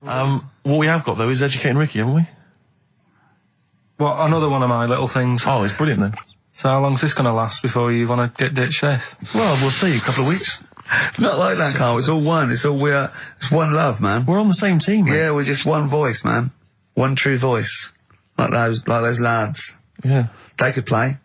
What we have got, though, is Educating Ricky, haven't we? Well, another one of my little things. Oh, it's brilliant, then. So how long's this going to last before you want to get ditched this? Well, we'll see. A couple of weeks. It's not like that, Carl. It's all one. It's one love, man. We're on the same team, man. Yeah, we're just one voice, man. One true voice. Like those lads. Yeah. They could play.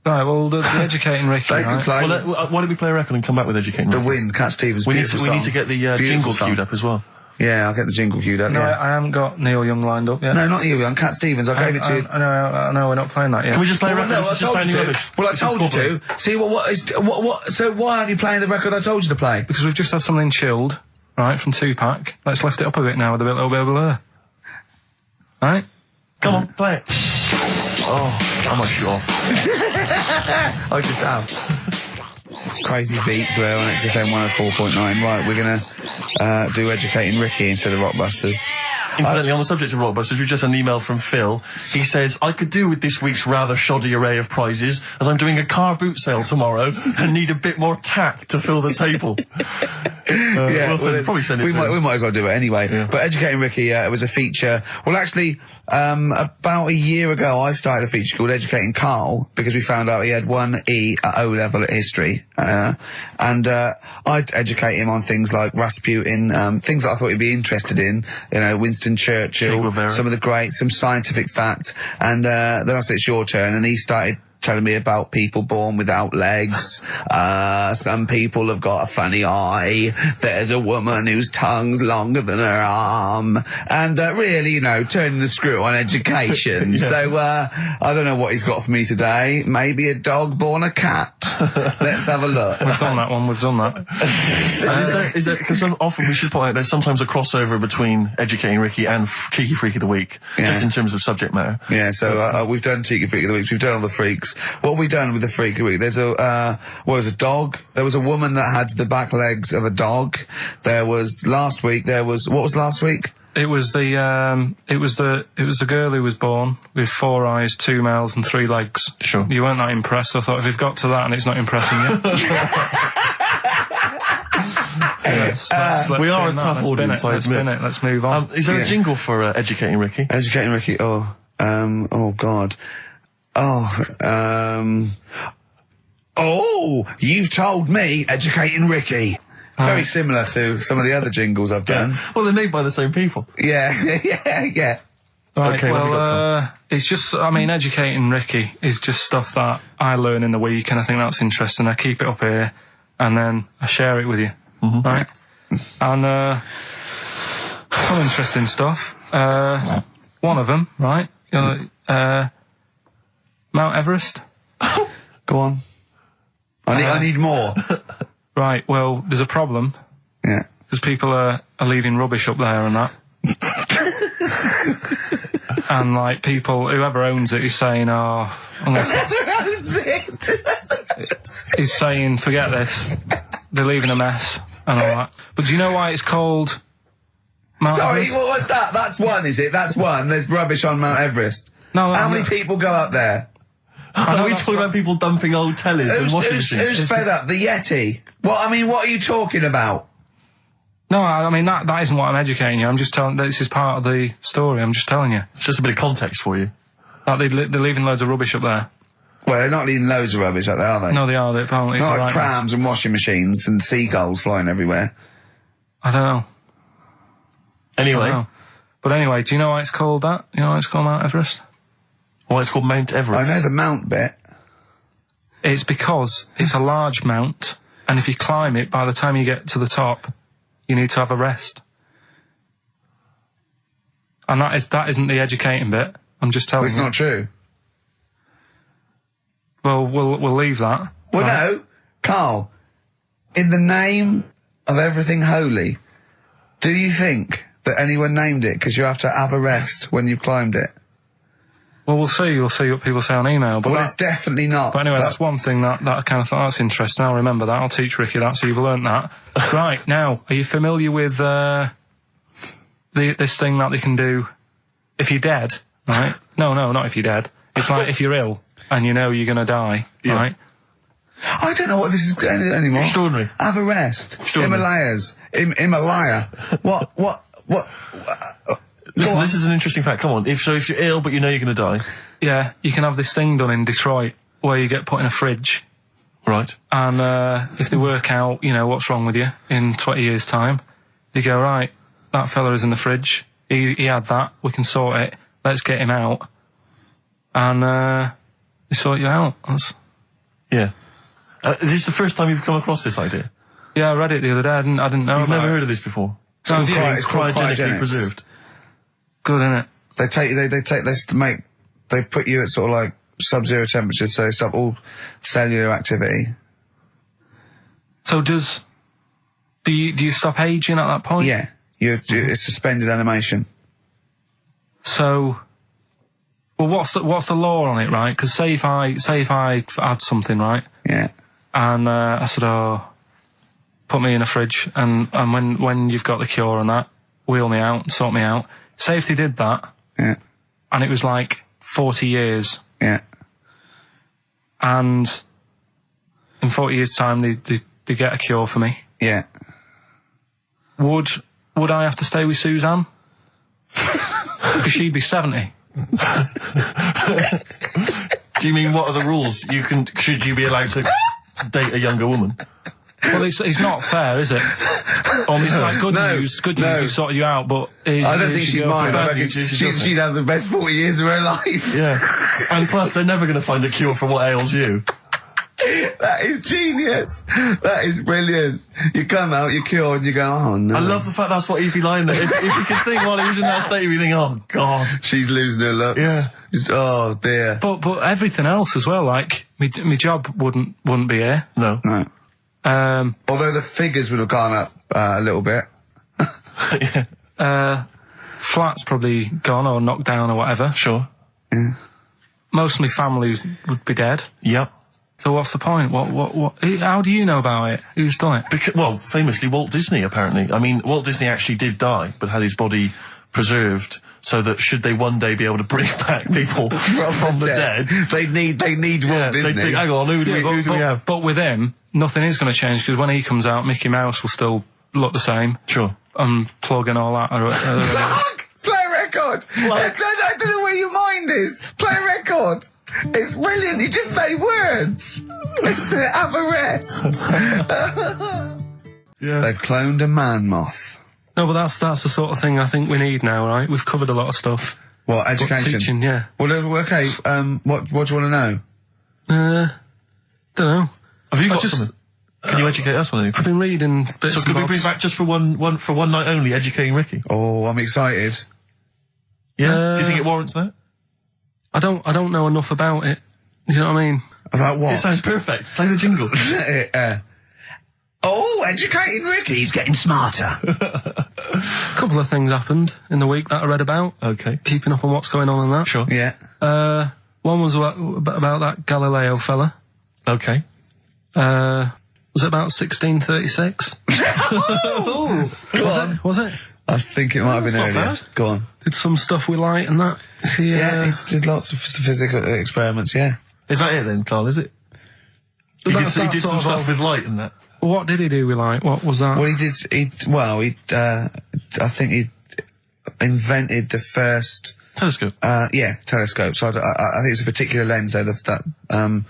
Right, well, the Educating Ricky, They could play. Well, why don't we play a record and come back with Educating The Ricky? Wind, Cat Stevens, We need to get the jingle queued up as well. Yeah, I'll get the jingle queued up, No, yeah. I haven't got Neil Young lined up yet. No, not you, on Cat Stevens. I gave it to you. I know, we're not playing that yet. Can we just play a record? No, This is just sounding rubbish. Well, I told you to. See, so why aren't you playing the record I told you to play? Because we've just had something chilled, right, from Tupac. Let's lift it up a bit now with a little bit of blur. Right? Come on, play it. Oh, I'm not sure. I just have. Crazy beats there on XFM 104.9. Right, we're gonna do Educating Ricky instead of Rockbusters. Incidentally, on the subject of Rockbusters, we've just had an email from Phil. He says, I could do with this week's rather shoddy array of prizes, as I'm doing a car boot sale tomorrow and need a bit more tact to fill the table. Probably send it we through. might as well do it anyway. Yeah. But Educating Ricky, it was a feature. Well, actually, about a year ago, I started a feature called Educating Karl, because we found out he had 1 E at O level at history. And I'd educate him on things like Rasputin, things that I thought he'd be interested in, you know, Winston Churchill, some of the greats, some scientific facts. And then I said, it's your turn, and he started telling me about people born without legs. Some people have got a funny eye. There's a woman whose tongue's longer than her arm. And really, you know, turning the screw on education. Yeah. So, I don't know what he's got for me today. Maybe a dog born a cat. Let's have a look. We've done that one, we've done that. Is there, because often we should point out there's sometimes a crossover between Educating Ricky and Cheeky Freak of the Week, just in terms of subject matter. Yeah, so we've done Cheeky Freak of the Week, we've done all the freaks. What have we done with the Freak of the Week? There's a dog. There was a woman that had the back legs of a dog. There was last week. What was last week? It was the girl who was born with 4 eyes, 2 mouths and 3 legs. Sure. You weren't that impressed, so I thought if we've got to that and it's not impressing you. We are a tough audience, I admit. Let's move on. Is there a jingle for Educating Ricky? Educating Ricky, oh God. You've told me Educating Ricky. Very similar to some of the other jingles I've done. Yeah. Well, they're made by the same people. Yeah. Right, okay, well, it's just, I mean, Educating Ricky is just stuff that I learn in the week, and I think that's interesting. I keep it up here, and then I share it with you, right? And, some interesting stuff. One of them, right? Mount Everest. Go on. I need more. Right, well, there's a problem. Yeah. Because people are leaving rubbish up there and that. And, like, people, whoever owns it is saying, he's saying, forget this. They're leaving a mess and all that. But do you know why it's called Mount Everest? What was that? That's one, is it? That's one. There's rubbish on Mount Everest. No, How many people go up there? Are we talking about people dumping old tellies and washing machines? Who's fed up? The Yeti? What are you talking about? No, I mean, that isn't what I'm educating you. I'm just telling, this is part of the story. I'm just telling you. It's just a bit of context for you. Like, they're leaving loads of rubbish up there. Well, they're not leaving loads of rubbish up there, are they? No, they are. They're apparently not like prams and washing machines and seagulls flying everywhere. I don't know. Anyway. But anyway, do you know why it's called that? You know why it's called Mount Everest? Why it's called Mount Everest? I know the mount bit. It's because it's a large mount, and if you climb it, by the time you get to the top, you need to have a rest. And that isn't the educating bit. I'm just telling you. It's not true. Well, we'll leave that. Well, no, Carl. In the name of everything holy, do you think that anyone named it because you have to have a rest when you've climbed it? Well, we'll see. You'll see what people say on email. But it's definitely not. But anyway, that's one thing that I kind of thought, that's interesting. I'll remember that. I'll teach Ricky that, so you've learnt that. Right, now, are you familiar with this thing that they can do if you're dead, right? No, not if you're dead. It's like if you're ill and you know you're going to die, right? I don't know what this is anymore. Extraordinary. Have a rest. Himalayas. Himalaya. What What? Listen, this is an interesting fact. Come on. If you're ill but you know you're going to die. Yeah, you can have this thing done in Detroit where you get put in a fridge. Right. And if they work out, you know, what's wrong with you in 20 years' time, they go, right, that fella is in the fridge. He had that. We can sort it. Let's get him out. And they sort you out. Yeah. Is this the first time you've come across this idea? Yeah, I read it the other day. I didn't know You've about never it. heard of this before? It's called Cryogenically cryogenics. preserved. Good, innit? They take this to make. They put you at sort of like sub-zero temperatures, so stop all cellular activity. So do you stop aging at that point? Yeah, it's suspended animation. So, well, what's the law on it, right? Because say if I had something, right? Yeah. And I said, oh, put me in a fridge, and when you've got the cure and that, wheel me out, sort me out. Say if they did that, Yeah. and it was like 40 years, Yeah. and in 40 years' time they get a cure for me. Yeah. Would I have to stay with Suzanne? Because she'd be 70. Do you mean what are the rules? Should you be allowed to date a younger woman? Well, it's not fair, is it? It's like good news, we sorted you out, but... I don't think she'd mind. I reckon she'd she'd have the best 40 years of her life. Yeah. And plus, they're never going to find a cure for what ails you. That is genius. That is brilliant. You come out, you're cured, and you go, oh no. I love the fact that's what he'd be lying there. If you could think while he was in that state, you'd be thinking, oh God. She's losing her looks. Yeah. Just, oh dear. But everything else as well, like, my job wouldn't be here. No. No. Although the figures would have gone up a little bit. Yeah. Flat's probably gone or knocked down or whatever. Sure. Yeah. Most of my family would be dead. Yep. So what's the point? What? How do you know about it? Who's done it? Well, famously, Walt Disney, apparently. I mean, Walt Disney actually did die, but had his body preserved so that should they one day be able to bring back people from the dead, They need Walt Disney. they'd think, hang on, who do we have? But with him, nothing is going to change, because when he comes out, Mickey Mouse will still look the same. Sure. Unplug and all that. Fuck! Play a record! I don't know where your mind is. Play a record! It's brilliant. You just say words. It's the apparatus. Yeah. They've cloned a man moth. No, but that's the sort of thing I think we need now, right? We've covered a lot of stuff. What, But education? teaching, yeah. Well, okay, what do you want to know? Don't know. Have you got just- something? Can you educate us on anything? I've been reading bits So and could we bobs. bring back just for one night only, educating Ricky? Oh, I'm excited. Yeah? Do you think it warrants that? I don't know enough about it. You know what I mean? About what? It sounds perfect. Play the jingle. Educating Ricky. He's getting smarter. A couple of things happened in the week that I read about. Okay. Keeping up on what's going on in that. Sure. Yeah. One was about that Galileo fella. Okay. Was it about 1636? Was it? I think it might have been not earlier. bad. Go on. Did some stuff with light and that. Yeah, he did lots of physical experiments, yeah. Is that it then, Carl, is it? He did some sort of stuff with light and that. What did he do with light? What was that? Well, I think he invented the first... Telescope. Telescope. So I think it's a particular lens though, and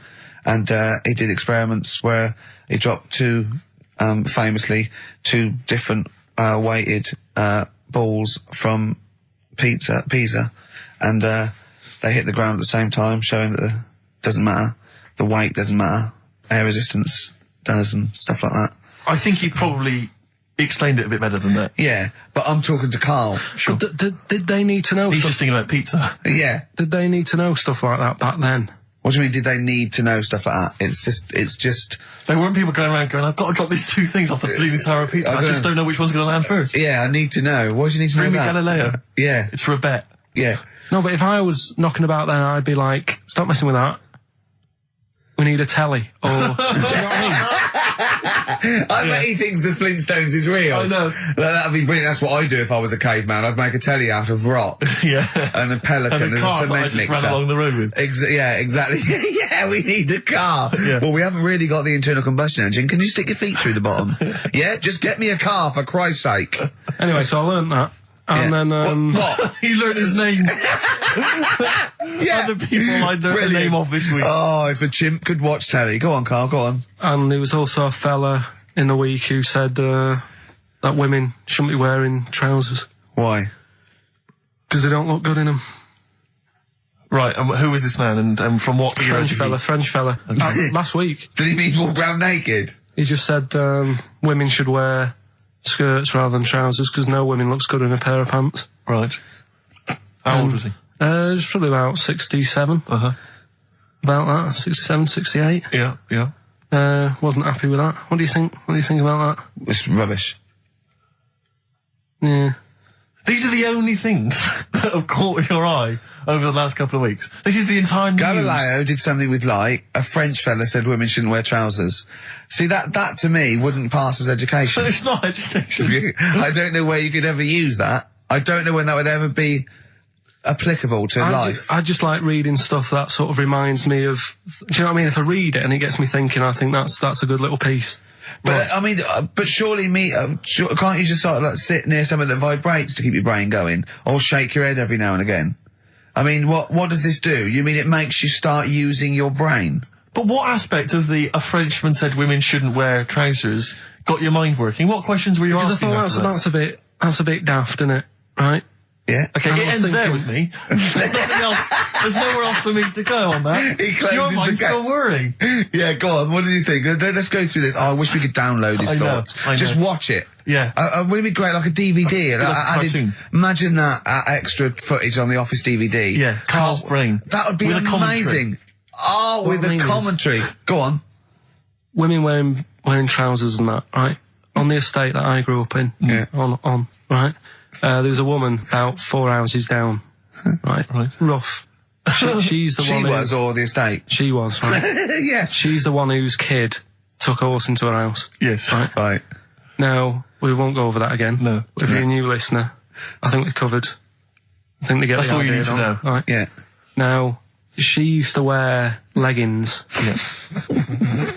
he did experiments where he dropped famously two different weighted balls from Pisa, and they hit the ground at the same time, showing that doesn't matter, the weight doesn't matter, air resistance does, and stuff like that. I think he probably explained it a bit better than that. Yeah, but I'm talking to Carl. Sure. Did they need to know? He's stuff? just thinking about pizza. Yeah. Did they need to know stuff like that back then? What do you mean? Did they need to know stuff like that? It's just. There weren't people going around going, I've got to drop these two things off the bleeding tower of pizza. I just don't know which one's going to land first. Yeah, I need to know. What do you need to Bring know me that? Galileo. Yeah. It's for a bet. Yeah. No, but if I was knocking about then, I'd be like, stop messing with that. We need a telly. Or, do you know what I mean? I bet he thinks the Flintstones is real. I know. That'd be brilliant. That's what I'd do if I was a caveman. I'd make a telly out of rock. Yeah. And a pelican And and a car a that I cement just mixer. ran along the road with. Yeah, exactly. Yeah, we need a car. Yeah. Well, we haven't really got the internal combustion engine. Can you stick your feet through the bottom? Yeah, just get me a car for Christ's sake. Anyway, so I learned that. And then, What? He learned his name. Yeah. Other people I learned the name of this week. Oh, if a chimp could watch telly. Go on, Carl, go on. and there was also a fella in the week who said that women shouldn't be wearing trousers Why? because they don't look good in them. Right, and who was this man, and from what era did he- French fella. Last week, Did he mean walk around naked? he just said women should wear skirts rather than trousers because no woman looks good in a pair of pants. Right. How old was he? It's probably about 67. Uh-huh. About that, 67, 68. Yeah, yeah. Wasn't happy with that. What do you think? What do you think about that? It's rubbish. Yeah. These are the only things that have caught your eye over the last couple of weeks. This is the entire news. Galileo did something with light. A French fella said women shouldn't wear trousers. See, that to me wouldn't pass as education. It's not education. I don't know where you could ever use that. I don't know when that would ever be applicable to life. I just like reading stuff that sort of reminds me of. Do you know what I mean? If I read it and it gets me thinking, I think that's a good little piece. But I mean, but surely can't you just sort of like sit near something that vibrates to keep your brain going, or shake your head every now and again? I mean, what does this do? You mean it makes you start using your brain? But what aspect of a Frenchman said women shouldn't wear trousers got your mind working? What questions were you Because I asking? thought that's a bit daft, isn't it? Right? Yeah. Okay, I it was ends there thinking- with me. There's nothing else. There's nowhere else for me to go on that. He closes Your the mind's gap. still worrying. Yeah, go on. What did you think? Let's go through this. Oh, I wish we could download his I know, thoughts. I know. Just watch it. Yeah. Wouldn't it be great, like a DVD? Like a cartoon. Imagine that extra footage on the Office DVD. Yeah, Carl's brain. That would be With a commentary. amazing. Oh, with What I a mean is- commentary. Go on. Women wearing trousers and that, right? On the estate that I grew up in, Yeah. on right? There was a woman about 4 houses down, right? Right. Rough. She's the She one. was, or the estate. She was, right? Yeah. She's the one whose kid took a horse into her house. Yes. Right. Right. Now, we won't go over that again. No. If you're a new listener, I think we covered. I think they get That's the all you idea, need to don't know. they? Right. Yeah. Now, she used to wear leggings. Yeah.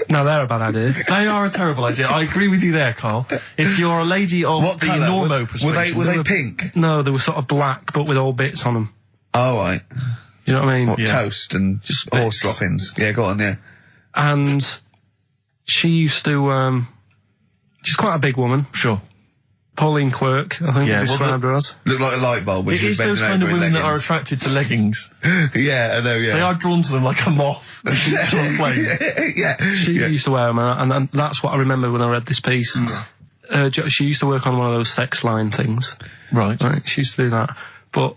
Now, they're a bad idea. They are a terrible idea. I agree with you there, Carl. If you're a lady of What the colour? normo Were persuasion... they pink? No, they were sort of black, but with all bits on them. Oh, right. Do you know what I mean? What, Yeah. toast and Just horse bits. droppings. Yeah, go on, yeah. And she used to, she's quite a big woman. Sure. Pauline Quirk, I think Yeah, we described her as. Look like a light bulb, which It is is those bending kind of over in women that are leggings. attracted to leggings. Yeah, I know, yeah. They are drawn to them like a moth. to a flame. Yeah. She yeah. used to wear them, and that's what I remember when I read this piece. She used to work on one of those sex line things. Right. Right, she used to do that. But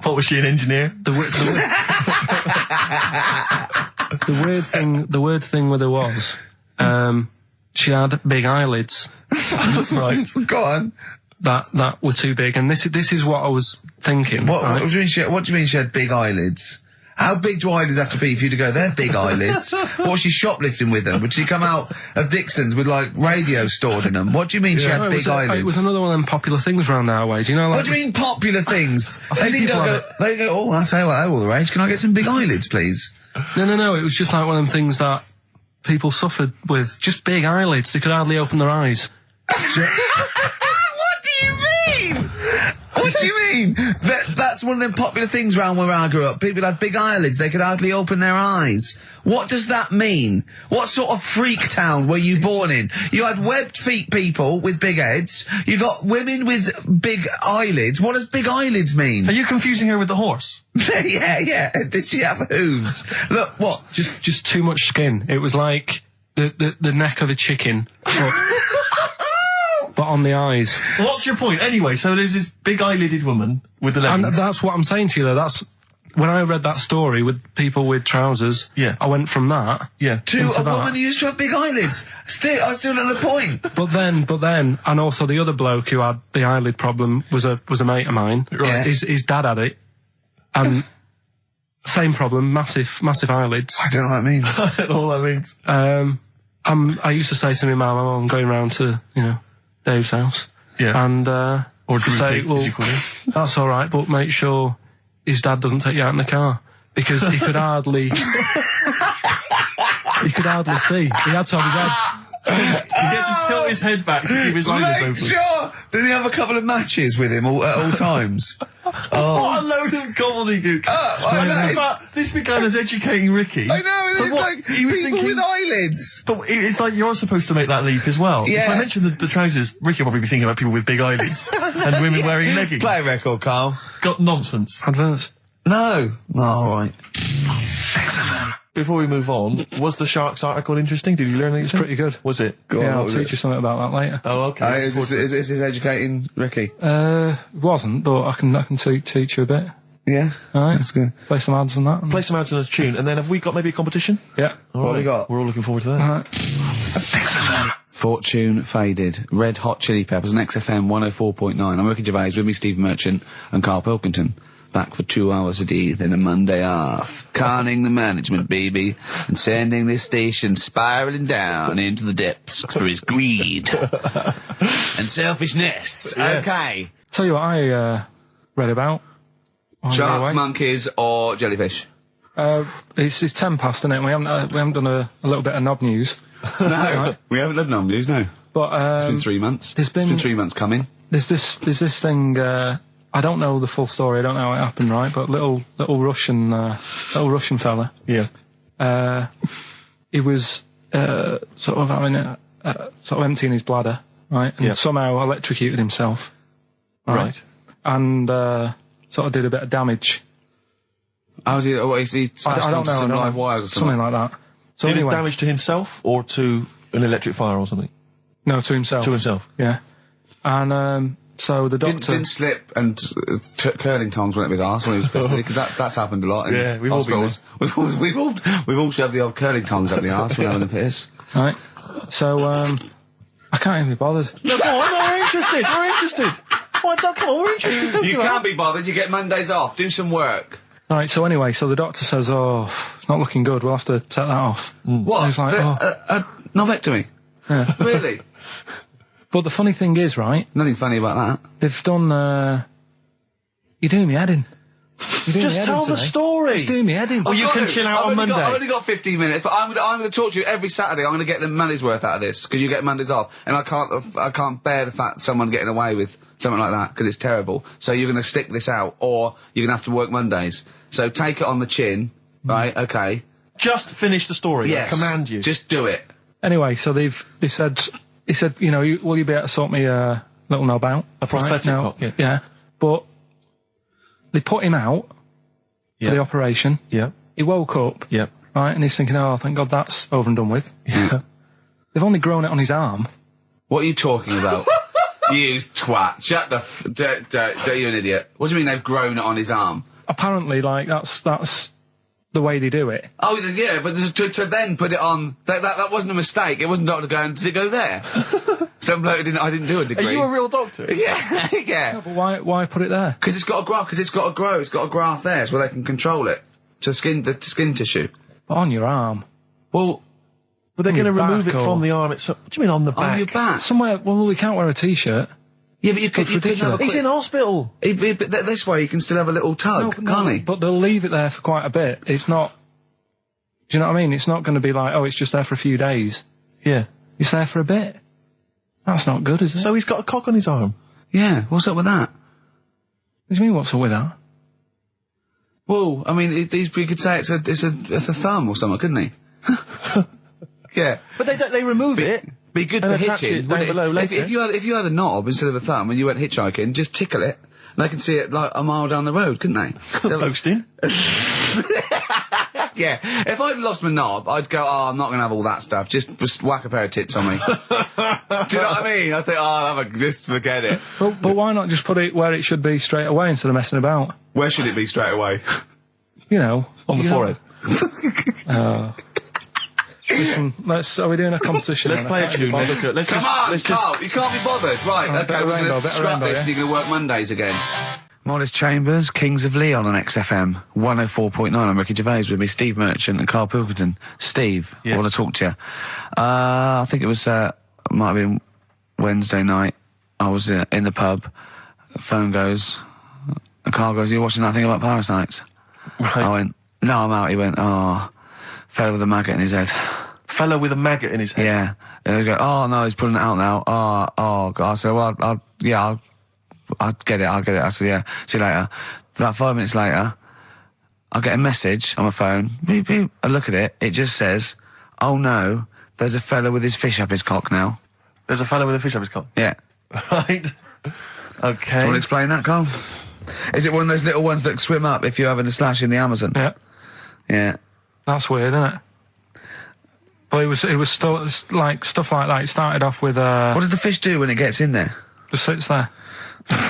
What, was she an engineer? the weird thing with her was, she had big eyelids Right. Go on. that were too big, and this is what I was thinking. What right? do you mean she had big eyelids? How big do eyelids have to be for you to go, they're big eyelids? What was she shoplifting with them? Would she come out of Dixon's with, like, radio stored in them? What do you mean she No, had big eyelids? it was another one of them popular things around our way. Do you know, like, What do you mean popular things? They think didn't people go, have they go, oh, I'll tell you what, they're all the rage. Can I get some big eyelids, please? No. It was just like one of them things that people suffered with. Just big eyelids. They could hardly open their eyes. What do you mean? What do you mean? That's one of them popular things around where I grew up. People had big eyelids. They could hardly open their eyes. What does that mean? What sort of freak town were you born in? You had webbed feet people with big heads. You got women with big eyelids. What does big eyelids mean? Are you confusing her with the horse? Yeah. Did she have hooves? Look, what? Just too much skin. It was like the neck of a chicken, but on the eyes. What's your point? Anyway, so there's this big eyelided woman with the And leggings. that's what I'm saying to you, though. That's when I read that story with people with trousers. Yeah. I went from that. Yeah. To into a that. woman who used to have big eyelids. I still at the point. But then, and also the other bloke who had the eyelid problem was a mate of mine. Right. His dad had it, and same problem, massive eyelids. I don't know what that means. I don't know what that means. I used to say to my mum, I'm going round to Dave's house, Yeah. and Or to Drew say, Pig, well, as you call him. that's all right, but make sure his dad doesn't take you out in the car because he could hardly see. He had to have his head. He gets to tilt his head back to keep his eyes Make open. sure! Did he have a couple of matches with him at all times? What a load of gobbledygook. I know. But this began as educating Ricky. I know, So it's what, like he was people thinking, with eyelids. But it's like you're supposed to make that leap as well. Yeah. If I mentioned the trousers, Ricky will probably be thinking about people with big eyelids and women wearing leggings. Play a record, Carl. Got nonsense. Adverts. No. Alright. Before we move on, was the Sharks article interesting? Did you learn anything? It's pretty good. Was it? Go on, Yeah, what I'll was teach it? you something about that later. Oh, okay. Is this educating Ricky? It wasn't, but I can teach you a bit. Yeah? Alright. That's good. Play some ads and that. Play some ads and a tune, and then have we got maybe a competition? Yeah. What have we got? We're all looking forward to that. Alright. Fortune Faded. Red Hot Chili Peppers on XFM 104.9. I'm Ricky Gervais, with me Steve Merchant and Karl Pilkington. Back for 2 hours a day, then a Monday off. Conning the management, baby, and sending this station spiraling down into the depths for his greed and selfishness. Yes. Okay. Tell you what I read about. on the Sharks, way. monkeys, or jellyfish? It's 10 past, isn't it? We haven't done a little bit of knob news. No, we haven't done no news, no. But It's been 3 months. there's It's been been- 3 months coming. there's this thing. I don't know the full story. I don't know how it happened, right? But little Russian fella. Yeah. He was sort of having sort of emptying his bladder, right? And Yeah. somehow electrocuted himself, Right. And sort of did a bit of damage. How did he smashed I don't onto know. some I don't live know. wires or something? Something like that. So Did anyway, it damage to himself or to an electric fire or something? no, to himself. To himself. Yeah. And so the doctor. Didn't slip and curling tongs went up his arse when he was pissed, because that's happened a lot in Yeah, we've all been hospitals. We've all shoved the old curling tongs up the arse when having a piss. Right. So I can't even be bothered. No, go on, we're interested. We're interested. Come on, we're interested. Don't You give up. can't be bothered. You get Mondays off. Do some work. Right. So anyway, so the doctor says, "Oh, it's not looking good. We'll have to take that off." What? I was like, A novectomy? Yeah. Really? But the funny thing is, right? Nothing funny about that. They've done. You're doing me head in. You're doing me Just head tell in the today. story. Just doing me head in. Oh, you can chill out on Monday. I've only got 15 minutes, but I'm going to talk to you every Saturday. I'm going to get the money's worth out of this, because you get Mondays off, and I can't bear the fact someone getting away with something like that, because it's terrible. So you're going to stick this out, or you're going to have to work Mondays. So take it on the chin, right? Okay. Just finish the story. Yes. I command you. Just do it. Anyway, so they said, he said, you know, will you be able to sort me a little knob out? A prosthetic No, cock, yeah. yeah. But they put him out Yeah. for the operation. Yeah. He woke up, Yeah. right, and he's thinking, oh, thank God that's over and done with. Yeah. They've only grown it on his arm. What are you talking about? You twat. Shut the you're an idiot. What do you mean they've grown it on his arm? Apparently, like, that's the way they do it. Oh, yeah, but to then put it on, that wasn't a mistake. It wasn't doctor going, did it go there? Some bloke I didn't do a Are degree. you a real doctor? Yeah, yeah. But why put it there? Because it's got to grow, It's got a graft there, so they can control it. To skin tissue. But on your arm. Well, But they're going to your remove it back from or- the arm itself. What do you mean on the back? on your back. Somewhere, well, we can't wear a t-shirt. Yeah, but you could That's have ridiculous. a He's in hospital. But this way you can still have a little tug, can't he? But they'll leave it there for quite a bit. It's not, do you know what I mean? It's not going to be like, oh, it's just there for a few days. Yeah. It's there for a bit. That's not good, is it? So he's got a cock on his arm. Yeah, what's up with that? What do you mean, what's up with that? Well, I mean, you could say it's a thumb or something, couldn't he? Yeah. But they remove it. Be good And for attach hitching. it down wouldn't below If later. you had a knob instead of a thumb and you went hitchhiking, just tickle it, and they can see it like a mile down the road, couldn't they? Posting. Yeah. If I'd lost my knob, I'd go, oh, I'm not going to have all that stuff. Just whack a pair of tits on me. Do you know what I mean? I think, oh, just forget it. But why not just put it where it should be straight away instead of messing about? Where should it be straight away? You know. On the you know. forehead. Listen, are we doing a competition? Let's then? play I a can't tune. be bothered. Let's Come on, let's Carl, you can't be bothered. Right, Alright, okay, better we're going rainbow, to better scrap rainbow, this yeah? and you're going to work Mondays again. Modest Chambers, Kings of Leon on XFM 104.9. I'm Ricky Gervais, with me Steve Merchant and Karl Pilkington. Steve, I Yes. want to talk to you. I think it was, might have been Wednesday night. I was in the pub. Phone goes. Carl goes, "Are you watching that thing about parasites?" Right. I went, "No, I'm out." He went, "Oh, fell with a maggot in his head." Fella with a maggot in his head. Yeah. And they go, oh, no, he's pulling it out now. Oh, God. I said, well, I'll get it. I said, yeah, see you later. About 5 minutes later, I get a message on my phone. Beep, beep. I look at it. It just says, oh, no, there's a fella with his fish up his cock now. There's a fella with a fish up his cock? Yeah. Right. Okay. Do you want to explain that, Carl? Is it one of those little ones that swim up if you're having a slash in the Amazon? Yeah. Yeah. That's weird, isn't it? But it was still like stuff like that. It started off with What does the fish do when it gets in there? just sits there.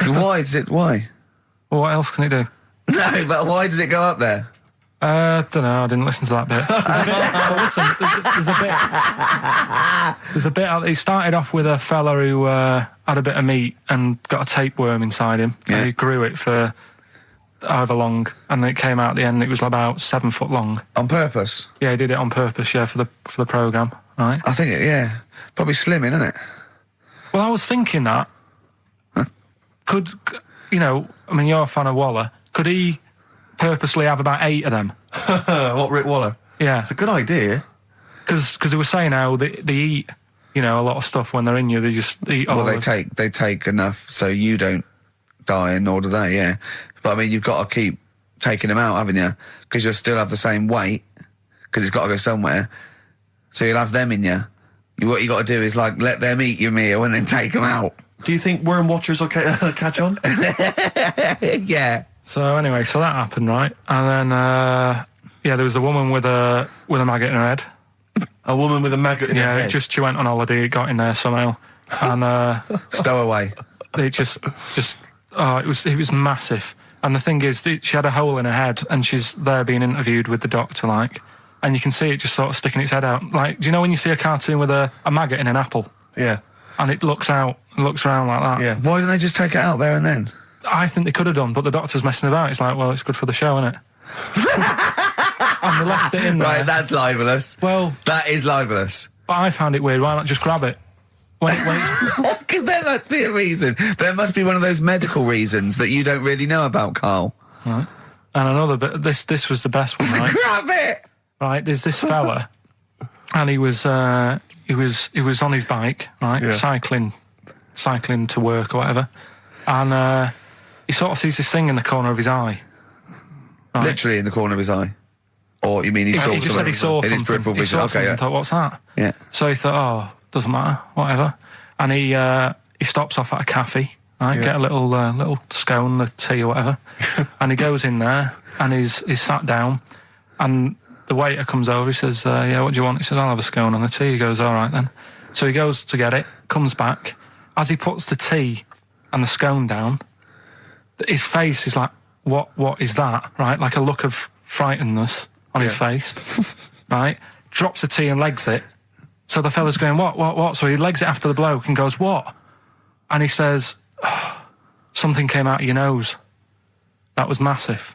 Why? Well, what else can it do? No, but why does it go up there? Don't know. I didn't listen to that bit. There's a bit. It started off with a fella who had a bit of meat and got a tapeworm inside him. Yeah. And he grew it for however long, and then it came out at the end. It was about 7 foot long. On purpose? Yeah, he did it on purpose. Yeah, for the program, right? I think yeah. Probably slimming, isn't it? Well, I was thinking that could I mean, you're a fan of Waller. Could he purposely have about 8 of them? What, Rick Waller? Yeah, It's a good idea. because they were saying how they eat, a lot of stuff when they're in you. They just eat all Well, of it. they take enough so you don't die, and nor do they. Yeah, but I mean, you've got to keep taking them out, haven't you? Because you'll still have the same weight because it's got to go somewhere. So you'll have them in you. What you got to do is like let them eat your meal and then take them out. Do you think worm watchers will catch on? Yeah. So anyway, so that happened, right? And then there was the woman with a maggot in her head. A woman with a maggot in her Yeah, head? she went on holiday, it got in there somehow, and Stowaway. it just it was massive. And the thing is, she had a hole in her head, and she's there being interviewed with the doctor, like, and you can see it just sort of sticking its head out. Like, do you know when you see a cartoon with a maggot in an apple, Yeah. and it looks around like that? Yeah. Why didn't they just take it out there and then? I think they could have done, but the doctor's messing about. It's like, well, it's good for the show, isn't it? And they left it in there. Right, that's libelous. Well, That is libelous. but I found it weird. Why not just grab it? When Because there must be a reason. There must be one of those medical reasons that you don't really know about, Carl. Right. And another bit. This was the best one, right? Grab it! Right. There's this fella, and he was on his bike, right, Yeah. cycling to work or whatever, and he sort of sees this thing in the corner of his eye. Right? Literally in the corner of his eye. Or you mean he saw He just said he saw in his something. peripheral He vision? saw Okay, something yeah. and thought, what's that? Yeah. So he thought, oh, doesn't matter, whatever. And he stops off at a cafe, right? Yeah. Get a little scone, a tea or whatever. And he goes in there and he's sat down, and the waiter comes over. He says, yeah, what do you want? He said, I'll have a scone and a tea. He goes, all right then. So he goes to get it, comes back. As he puts the tea and the scone down, his face is like, what is that? Right? Like a look of frightenedness on his face. Right? Drops the tea and legs it. So the fella's going, what? So he legs it after the bloke and goes, what? And he says, oh, something came out of your nose. That was massive.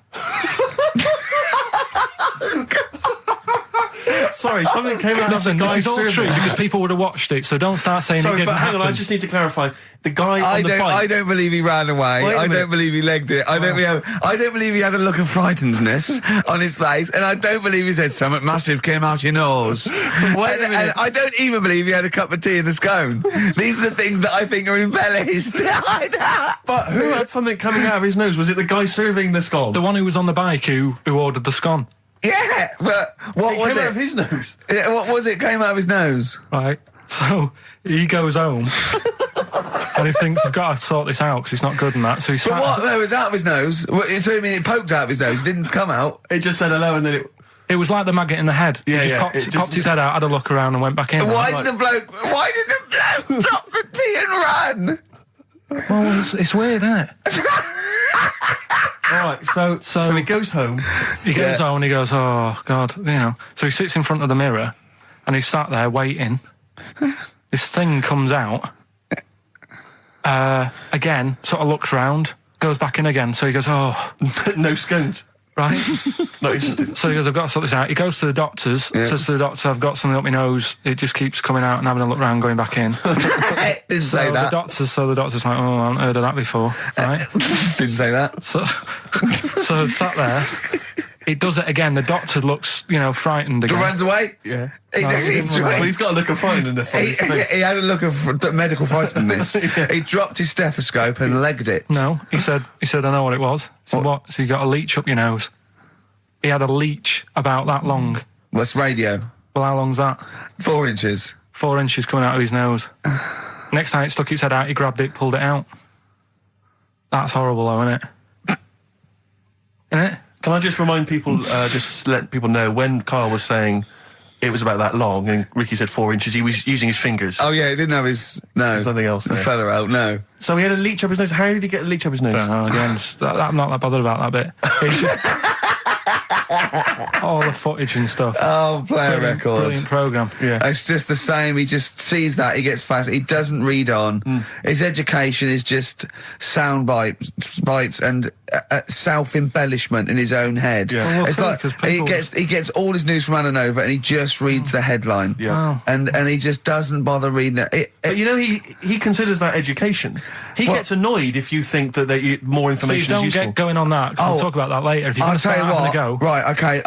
Sorry, something came out Listen, of the this guy is all serving. true because people would have watched it, so don't start saying it Sorry, didn't but hang on, I happen. just need to clarify. The guy I on the don't bike... believe he ran away. Wait a I minute. don't believe he legged it. I don't believe he had a look of frightenedness on his face, and I don't believe he said something massive came out your nose. Wait a minute. And I don't even believe he had a cup of tea and a scone. These are the things that I think are embellished. But who had something coming out of his nose? Was it the guy serving the scone? The one who was on the bike who ordered the scone, Yeah, but what It was came it? out of his nose. Yeah, what was it? Came out of his nose. right? So he goes home and he thinks, I've got to sort this out because it's not good and that. So he But sat. what? No, it was out of his nose. So you mean it poked out of his nose? It didn't come out. It just said hello and then it... It was like the maggot in the head. Yeah, He yeah, just it just- popped his head out, had a look around and went back in. Why Like, did the bloke drop the tea and run? well, it's weird, isn't it? All right, so he goes home. He goes Yeah. home and he goes, oh, God, So he sits in front of the mirror and he's sat there waiting. This thing comes out. Again, sort of looks round, goes back in again. So he goes, oh, No scones. right. No, it's... So he goes, I've got to sort this out. He goes to the doctor's, says to the doctor, I've got something up my nose. It just keeps coming out and having a look round, going back in. Didn't say So that. the doctor's like, oh, I haven't heard of that before, right? Didn't say that. So sat there, It does it again. The doctor looks, frightened again. Runs away? Yeah. Well, he's got a look of frightenness on his face. He had a look of medical frightenness. Yeah. He dropped his stethoscope and legged it. No, he said, I know what it was. So what? So you got a leech up your nose. He had a leech about that long. What's radio? Well, how long's that? 4 inches. 4 inches coming out of his nose. Next time it stuck its head out, he grabbed it, pulled it out. That's horrible, though, isn't it? Isn't it? Can I just remind people, just let people know, when Karl was saying it was about that long and Ricky said 4 inches, he was using his fingers. Oh, yeah, he didn't have his... No. There's nothing else there. Fella out, no. So he had a leech up his nose. How did he get a leech up his nose? Don't know, again, I'm not that bothered about that bit. All the footage and stuff. Oh, play a record. Brilliant programme. Yeah. It's just the same. He just sees that. He gets fast. He doesn't read on. His education is just sound bites and self-embellishment in his own head. Yeah. Well, It's like people... he gets all his news from Ananova and he just reads the headline. Yeah. Wow. And he just doesn't bother reading it. But he considers that education. He gets annoyed if you think that more So you information is don't useful. get going on that, 'cause we'll talk about that later. If you're I'll going to tell start you having what. a go... Right, okay.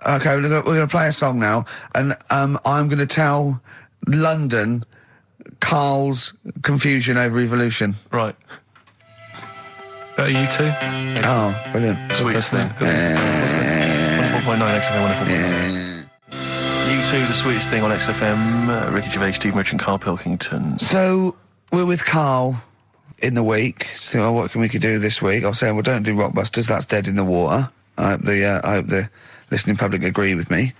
Okay, we're going to play a song now, and I'm going to tell London Karl's confusion over evolution. Right. Better you two? Oh, brilliant. Sweet, listening. thing. 104.9 XFM, 104.9. You two, the sweetest thing on XFM. Ricky Gervais, Steve Merchant, Karl Pilkington. So, we're with Karl in the week. So, what can we do this week? I was saying, well, don't do Rockbusters, that's dead in the water. I hope the listening public agree with me.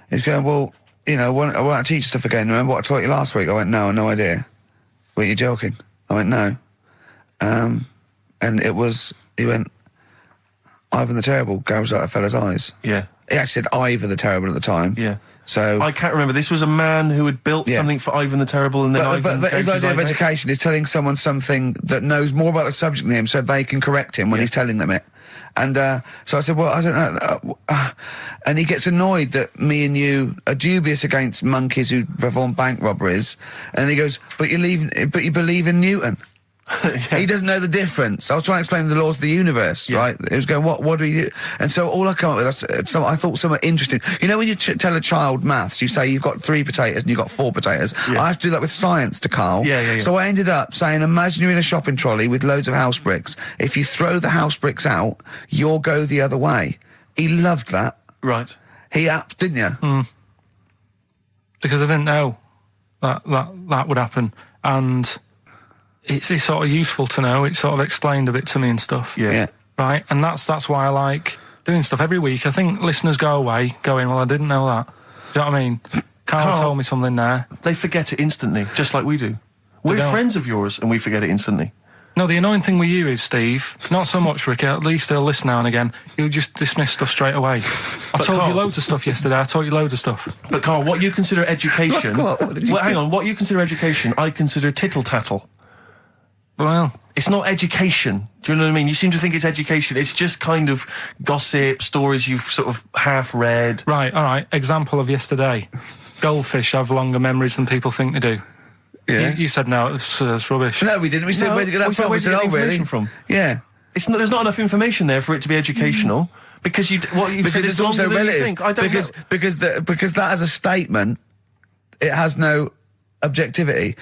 He's going, well, I want to teach you stuff again. Remember what I taught you last week? I went, no, no idea. Were you joking? I went, no. And he went, Ivan the Terrible gouged out a fella's eyes. Yeah. He actually said Ivan the Terrible at the time. Yeah. So I can't remember. This was a man who had built something for Ivan the Terrible, and then But his idea of education is telling someone something that knows more about the subject than him, so they can correct him when he's telling them it. And so I said, well, I don't know. And he gets annoyed that me and you are dubious against monkeys who perform bank robberies. And he goes, but you believe in Newton. He doesn't know the difference. I was trying to explain the laws of the universe, right? He was going, what do you do? And so all I come up with, I thought somewhat interesting. You know when you tell a child maths, you say you've got 3 potatoes and you've got 4 potatoes. Yeah. I have to do that with science to Karl. Yeah. So I ended up saying, imagine you're in a shopping trolley with loads of house bricks. If you throw the house bricks out, you'll go the other way. He loved that. Right. He didn't you? Because I didn't know that would happen. And it's sort of useful to know. It sort of explained a bit to me and stuff. Yeah. Right? And that's why I like doing stuff every week. I think listeners go away going, well, I didn't know that. Do you know what I mean? Karl told me something there. They forget it instantly, just like we do. We're friends of yours, and we forget it instantly. No, the annoying thing with you is, Steve, not so much, Ricky, at least he'll listen now and again, he'll just dismiss stuff straight away. I told you loads of stuff yesterday, But Karl, what you consider education... hang on, what you consider education, I consider tittle-tattle. Well... It's not education. Do you know what I mean? You seem to think it's education. It's just kind of gossip, stories you've sort of half read. Right, all right. Example of yesterday. Goldfish have longer memories than people think they do. Yeah. You said no, it's rubbish. No, we didn't. We said, where'd you get that from? Where'd you get the information really? from? Yeah. There's not enough information there for it to be educational. Because what you said is longer than you think. I don't know. Because that as a statement, it has no objectivity.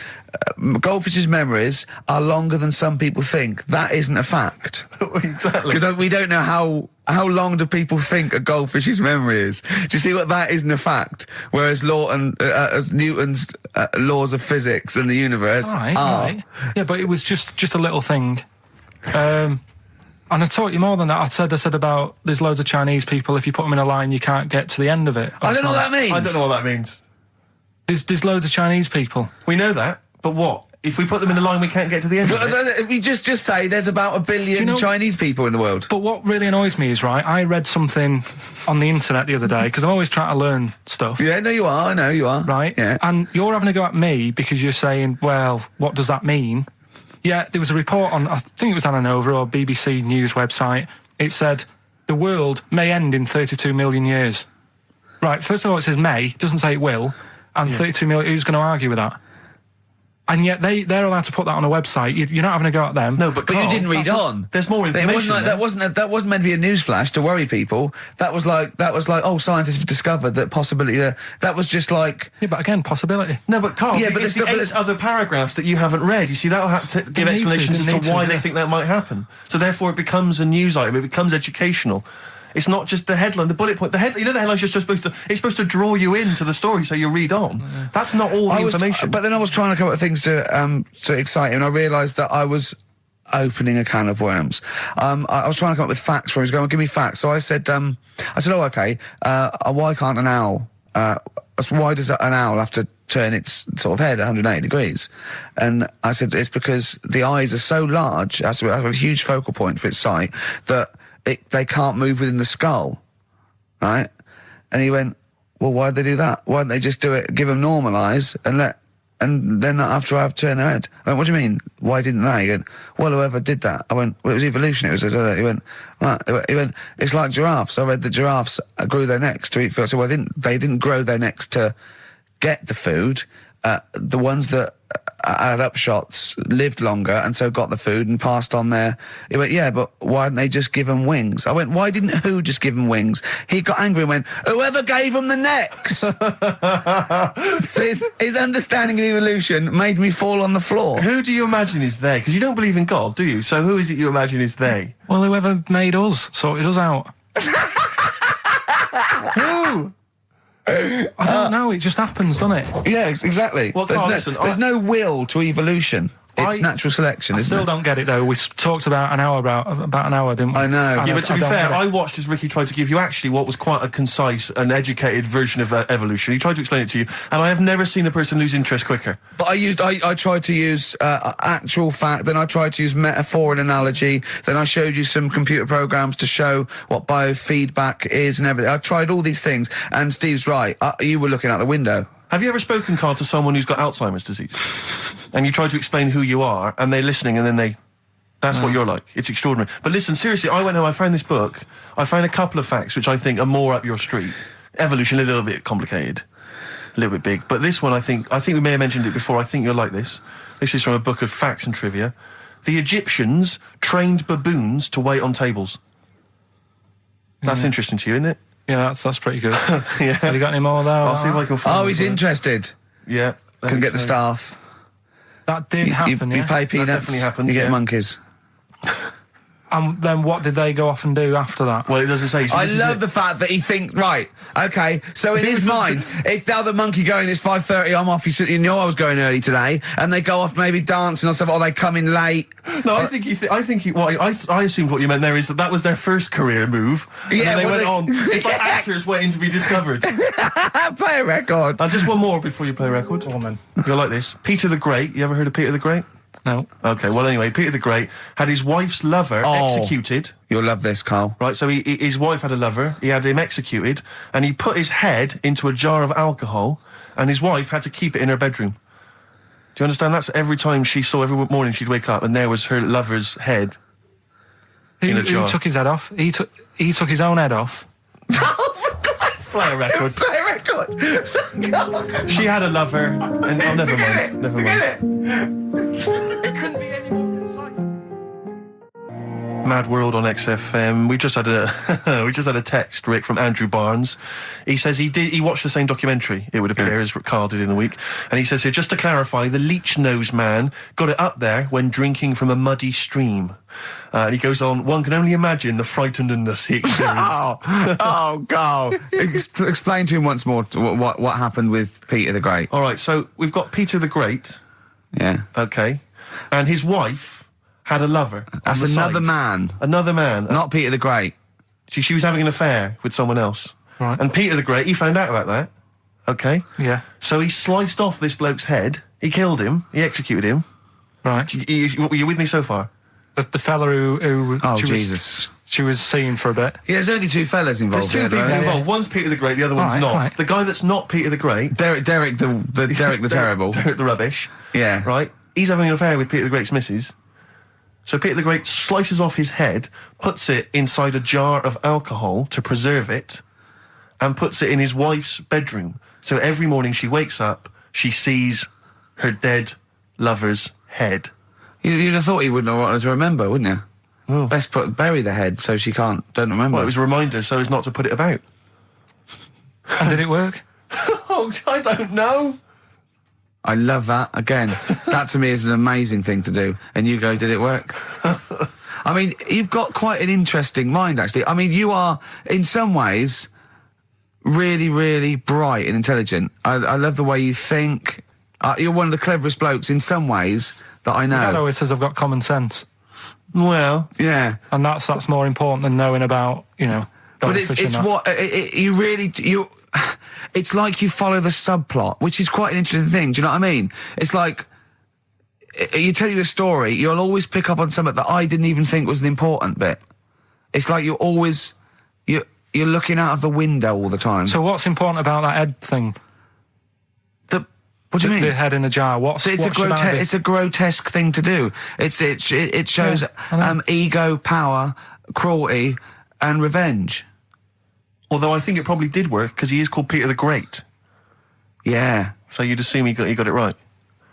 Goldfish's memories are longer than some people think. That isn't a fact. Exactly. Because we don't know how long do people think a goldfish's memory is. Do you see what that isn't a fact? Whereas Newton's laws of physics and the universe are. Right. Yeah, but it was just a little thing. And I taught you more than that. I said about there's loads of Chinese people, if you put them in a line, you can't get to the end of it. I don't know what that means. I don't know what that means. There's loads of Chinese people. We know that, but what? If we put them in a line, we can't get to the end of it? We just say there's about 1 billion Chinese people in the world. But what really annoys me is, right, I read something on the internet the other day, because I'm always trying to learn stuff. Yeah, no, you are. I know you are. Right? Yeah. And you're having a go at me because you're saying, well, what does that mean? Yeah, there was a report on, I think it was Ananova or BBC News website. It said, the world may end in 32 million years. Right, first of all, it says may, it doesn't say it will. And 32 million, who's going to argue with that? And yet they're allowed to put that on a website. You're not having a go at them. No, but you Carl, didn't read on. There's more information. It wasn't like, that wasn't meant to be a newsflash to worry people. That was like, oh, scientists have discovered that possibility. That was just like. Yeah, but again, possibility. No, but Carl, Yeah, but it's the there's 8 other paragraphs that you haven't read. You see, that'll have to give explanations as to why they think that might happen. So therefore, it becomes a news item. It becomes educational. It's not just the headline, the bullet point. The headline's just supposed to draw you into the story so you read on. That's not all the information. But then I was trying to come up with things to excite him, and I realised that I was opening a can of worms. I was trying to come up with facts for him. He was going, give me facts. So I said, oh, okay, why can't an owl, why does an owl have to turn its sort of head 180 degrees? And I said, it's because the eyes are so large, it has to have a huge focal point for its sight, that they can't move within the skull, right? And he went, well, why'd they do that? Why didn't they just do it, give them normal eyes, and then not have to have turn their head? I went, what do you mean? Why didn't they? He went, well, whoever did that. I went, well, it was evolution. He went, it's like giraffes. I read that giraffes grew their necks to eat food. So they didn't grow their necks to get the food. The ones that had upshots lived longer and so got the food and passed on their. He went, yeah, but why didn't they just give them wings? I went, why didn't who just give them wings? He got angry and went, whoever gave them the necks. his understanding of evolution made me fall on the floor. Who do you imagine is they? Because you don't believe in God, do you? So who is it you imagine is they? Well, whoever made us sorted us out. Who? I don't know, it just happens, doesn't it? Yeah, exactly. Well, Carl, there's no will to evolution. It's natural selection, I isn't it? still don't get it, though. We talked about an hour, didn't we? I know. Yeah, but to be don't fair, get it. I watched as Ricky tried to give you actually what was quite a concise and educated version of evolution. He tried to explain it to you, and I have never seen a person lose interest quicker. But I tried to use actual fact, then I tried to use metaphor and analogy, then I showed you some computer programs to show what biofeedback is and everything. I tried all these things, and Steve's right. You were looking out the window. Have you ever spoken, Carl, to someone who's got Alzheimer's disease? And you try to explain who you are, and they're listening, and then that's what you're like. It's extraordinary. But listen, seriously, I went home, I found this book, I found a couple of facts which I think are more up your street. Evolution, a little bit complicated, a little bit big. But this one, I think we may have mentioned it before, I think you'll like this. This is from a book of facts and trivia. The Egyptians trained baboons to wait on tables. That's interesting to you, isn't it? Yeah, that's pretty good. Yeah. Have you got any more there? I'll see if I can find Oh, he's interested. Yeah. Can get the staff. That did happen, You yeah? pay peanuts. definitely happened, You get yeah. monkeys. And then what did they go off and do after that? Well, it doesn't say. So I this is love it. the fact that he thinks, right, okay, so in his mind, it's now the monkey going, it's 5:30, I'm off, you knew I was going early today, and they go off maybe dancing or something, or they come in late. No, I assumed what you meant there is that was their first career move. And Yeah, then they well, went on. It's like actors waiting to be discovered. Play a record. Just one more before you play a record. Woman. You'll like this. Peter the Great. You ever heard of Peter the Great? No. Okay, well anyway, Peter the Great had his wife's lover executed. You'll love this, Carl. Right, so his wife had a lover, he had him executed, and he put his head into a jar of alcohol, and his wife had to keep it in her bedroom. Do you understand? That's every time every morning she'd wake up, and there was her lover's head in a jar. Who took his head off? He took his own head off. Play a record. Play a record. She had a lover, and never mind. Never mind. It Couldn't be any more concise. Mad World on XFM. We just had a text, Rick, from Andrew Barnes. He says he watched the same documentary, it would appear, as Carl did in the week. And he says here, just to clarify, the leech nose man got it up there when drinking from a muddy stream. And he goes on, one can only imagine the frightenedness he experienced. Carl. Explain to him once more what happened with Peter the Great. All right, so we've got Peter the Great. Yeah. Okay. And his wife had a lover. That's on the another side. man. Another man. Not Peter the Great. She was having an affair with someone else. Right. And Peter the Great, he found out about that. Okay. Yeah. So he sliced off this bloke's head. He killed him. He executed him. Right. You with me so far? The fella who Oh, she Jesus. she was seeing for a bit. Yeah, there's only two fellas involved. There's two here, people though. involved. One's Peter the Great, the other one's Right, not. right. The guy that's not Peter the Great... Derek the terrible. Derek the rubbish. Yeah. Right? He's having an affair with Peter the Great's missus. So Peter the Great slices off his head, puts it inside a jar of alcohol to preserve it, and puts it in his wife's bedroom. So every morning she wakes up, she sees her dead lover's head. You'd have thought he wouldn't have wanted to remember, wouldn't you? Oh. Best bury the head so she don't remember. Well, it was a reminder so as not to put it about. And did it work? Oh, I don't know. I love that. Again, that to me is an amazing thing to do. And you go, did it work? I mean, you've got quite an interesting mind, actually. I mean, you are, in some ways, really, really bright and intelligent. I love the way you think. You're one of the cleverest blokes in some ways that I know. Hello, it says I've got common sense. Well, Yeah. And that's more important than knowing about, But it's it's like you follow the subplot, which is quite an interesting thing. Do you know what I mean? It's like you tell you a story, you'll always pick up on something that I didn't even think was an important bit. It's like you're looking out of the window all the time. So what's important about that head thing? What do you mean? The head in a jar. It's a grotesque thing to do. It shows ego, power, cruelty, and revenge. although I think it probably did work because he is called Peter the Great. Yeah. So you'd assume he got it right.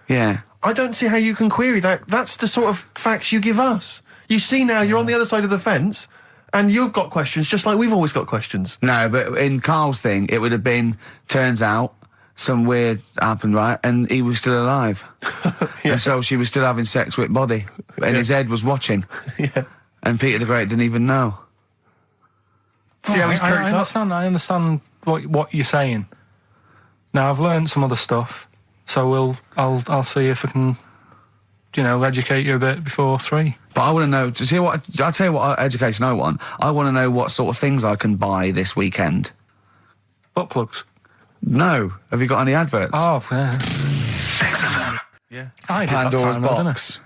Yeah. I don't see how you can query that. That's the sort of facts you give us. You see now, you're on the other side of the fence, and you've got questions just like we've always got questions. No, but in Karl's thing, it would have been, turns out, some weird happened, right? And he was still alive. Yeah. And so she was still having sex with body. And his head was watching. Yeah. And Peter the Great didn't even know. See how he's perked up? I understand what you're saying. Now, I've learned some other stuff, so I'll see if I can, educate you a bit before 3. But I want to know, to see what, I'll tell you what education I want. I want to know what sort of things I can buy this weekend. Butt plugs. No. Have you got any adverts? Oh, yeah. XFM. Yeah. I did that Pandora's time, though, didn't I? box.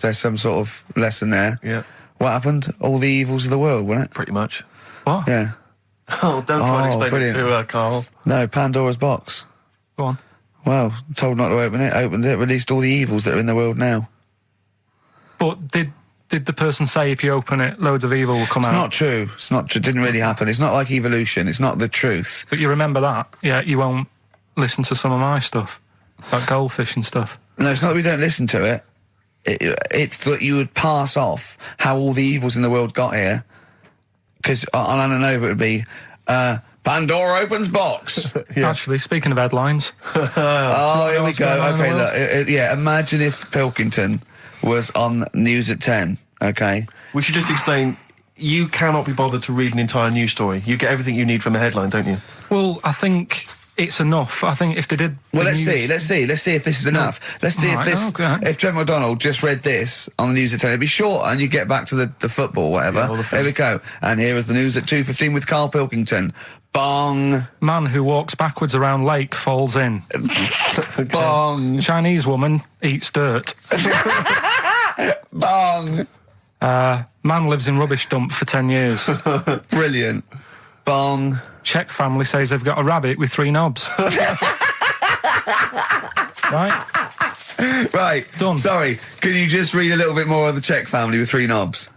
There's some sort of lesson there. Yeah. What happened? All the evils of the world, wasn't it? Pretty much. What? Yeah. Oh, don't try and explain brilliant. it to Karl. No, Pandora's box. Go on. Well, told not to open it, opened it, released all the evils that are in the world now. But did the person say if you open it, loads of evil will come It's out? not true. It's not true. It didn't really happen. It's not like evolution. It's not the truth. But you remember that? Yeah, you won't listen to some of my stuff, like goldfish and stuff. No, it's not that we don't listen to it. It's that you would pass off how all the evils in the world got here. Because on Ananova it would be, Pandora opens box. Yeah. Actually, speaking of headlines, Oh, here we what's going go. on in the Okay, world? look. Yeah, imagine if Pilkington was on News at 10, okay? We should just explain, you cannot be bothered to read an entire news story. You get everything you need from a headline, don't you? well, I think it's enough. I think if they did... Well, the let's news- see if this is enough. Let's see Right, okay. if Trevor McDonald just read this on the News at 10, it'd be short, and you get back to the football, whatever. Yeah, or the film. Here we go. And here is the news at 2:15 with Karl Pilkington. Bong, Man who walks backwards around lake falls in. bong, Chinese woman eats dirt. bong. Man lives in rubbish dump for 10 years. Brilliant. Bong. Czech family says they've got a rabbit with 3 knobs. Right? Right. Done. Sorry, can you just read a little bit more of the Czech family with 3 knobs?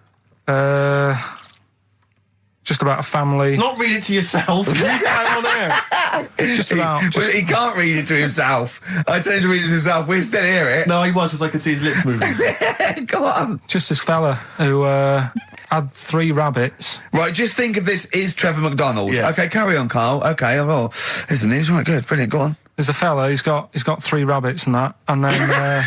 Just about a family. Not read it to yourself. Read it out on air. It's just about... Well, he can't read it to himself. I tell him to read it to himself. We still hear it. No, he was, because I could see his lips moving. Go on. Just this fella who had 3 rabbits. Right, just think of this is Trevor McDonald. Yeah. Okay, carry on, Karl. Okay, well, here's the news. Right, good, brilliant. Go on. There's a fella, he's got 3 rabbits and that, and then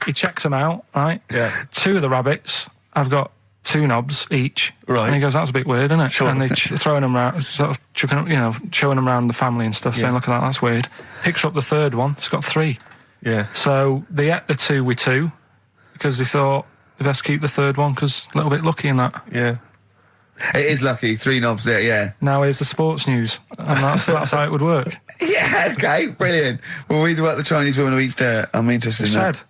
he checks them out, right? Yeah. 2 of the rabbits have got 2 knobs each. Right. And he goes, that's a bit weird, isn't it? Sure. And they're throwing them around, sort of chucking, showing them around the family and stuff, saying, Yeah. look at that, that's weird. Picks up the 3rd one, it's got 3. Yeah. So they ate the 2 with 2, because they thought they best keep the 3rd one, because a little bit lucky in that. Yeah. It is lucky. 3 knobs there, yeah. Now here's the sports news, and that's how it would work. Yeah, okay, brilliant. Well, read about the Chinese woman who eats dirt. I'm interested in that. Said.